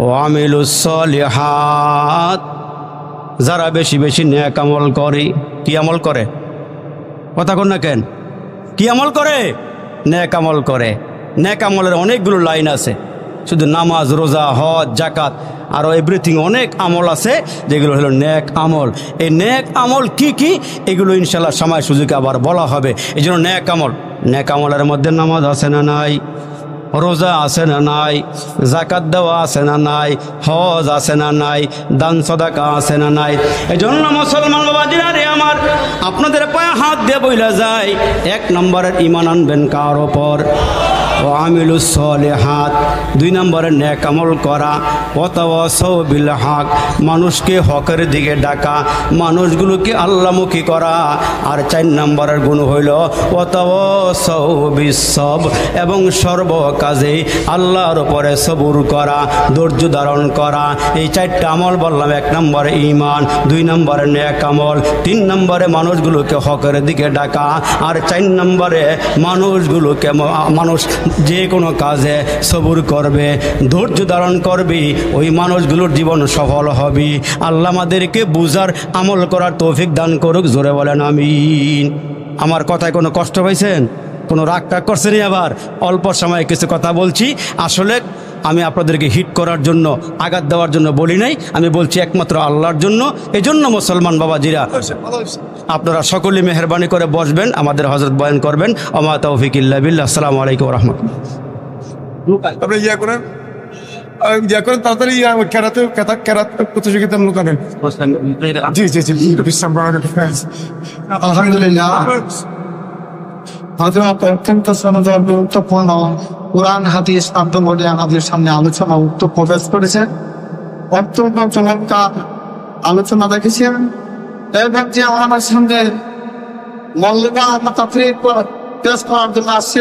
ও আমিলুস সলিহাত, যারা বেশি বেশি নেক আমল করে। কি আমল করে? কথা কোন না কেন? কি আমল করে? নেক আমল করে। নেক আমলের অনেকগুলো লাইন আছে, শুধু নামাজ, রোজা, হজ, জাকাত, আরও এভরিথিং অনেক আমল আছে যেগুলো হলো নেক আমল। এই নেক আমল কি কি এগুলো ইনশাল্লাহ সময় সুযোগে আবার বলা হবে। এই জন্য নেক আমল, নেক আমলের মধ্যে নামাজ আছে না নাই, রোজা আছে না নাই, জাকাত দেওয়া আছে না নাই, হজ আছে না নাই, দান সদাকা আছে না নাই। এই জন্য মুসলমান বাবাজিরা রে আমার, আপনাদের পায়ে হাত দিয়ে বইলা যায়, 1 নম্বরের ইমান আনবেন কার ওপর? ও আমিলুস সলিহাত। 2 নম্বরে নেক আমল করা, ওয়াতাওয়াসাউ বিল হক, মানুষকে হকের দিকে ডাকা, মানুষগুলোকে আল্লাহমুখী করা। আর 4 নম্বরের গুণ হইল ওয়াতাওয়াসাউ বিস সবর, এবং সর্ব কাজে আল্লাহর উপরে সবুর করা, ধৈর্য ধারণ করা। এই 4টা আমল বললাম। 1 নম্বরে ঈমান, 2 নম্বরে নেক আমল, 3 নম্বরে মানুষগুলোকে হকের দিকে ডাকা, আর 4 নম্বরে মানুষগুলোকে মানুষ যে কোনো কাজে সবুর করবে, ধৈর্য ধারণ করবি, ওই মানুষগুলোর জীবন সফল হবে। আল্লাহ আমাদেরকে বুঝার, আমল করার তৌফিক দান করুক। জোরে বলেন আমিন। আমার কথায় কোনো কষ্ট পাইছেন? কোনো রাগ টাগ করছেন? আবার অল্প সময়ে কিছু কথা বলছি, আসলে আমি আপনাদেরকে হিট করার জন্য, আঘাত দেওয়ার জন্য বলি নাই, আমি বলছি একমাত্র আল্লাহর জন্য। এই জন্য মুসলমান বাবাজিরা আপনারা সকলে মেহরবানি করে বসবেন, আমাদের হযরত বয়ান করবেন। ওমা তৌফিক ইল্লা বিল্লাহ। আসসালামু আলাইকুম ওয়া রাহমাতুল্লাহ। আপনি ইয়া করেন তাড়াতাড়ি কেরাত প্রতিযোগিতা লুকাবেন। জি জি জি, বিশ্রাম করার। আলহামদুলিল্লাহ, অত্যন্ত গুরুত্বপূর্ণ কোরআন হাদিস আব্দুল আমাদের সামনে আলোচনা প্রবেশ করেছে। অত্যন্ত চমৎকার আলোচনা দেখেছেন এবং যে আমার সামনে মৌলভী পেশ করার জন্য আসছে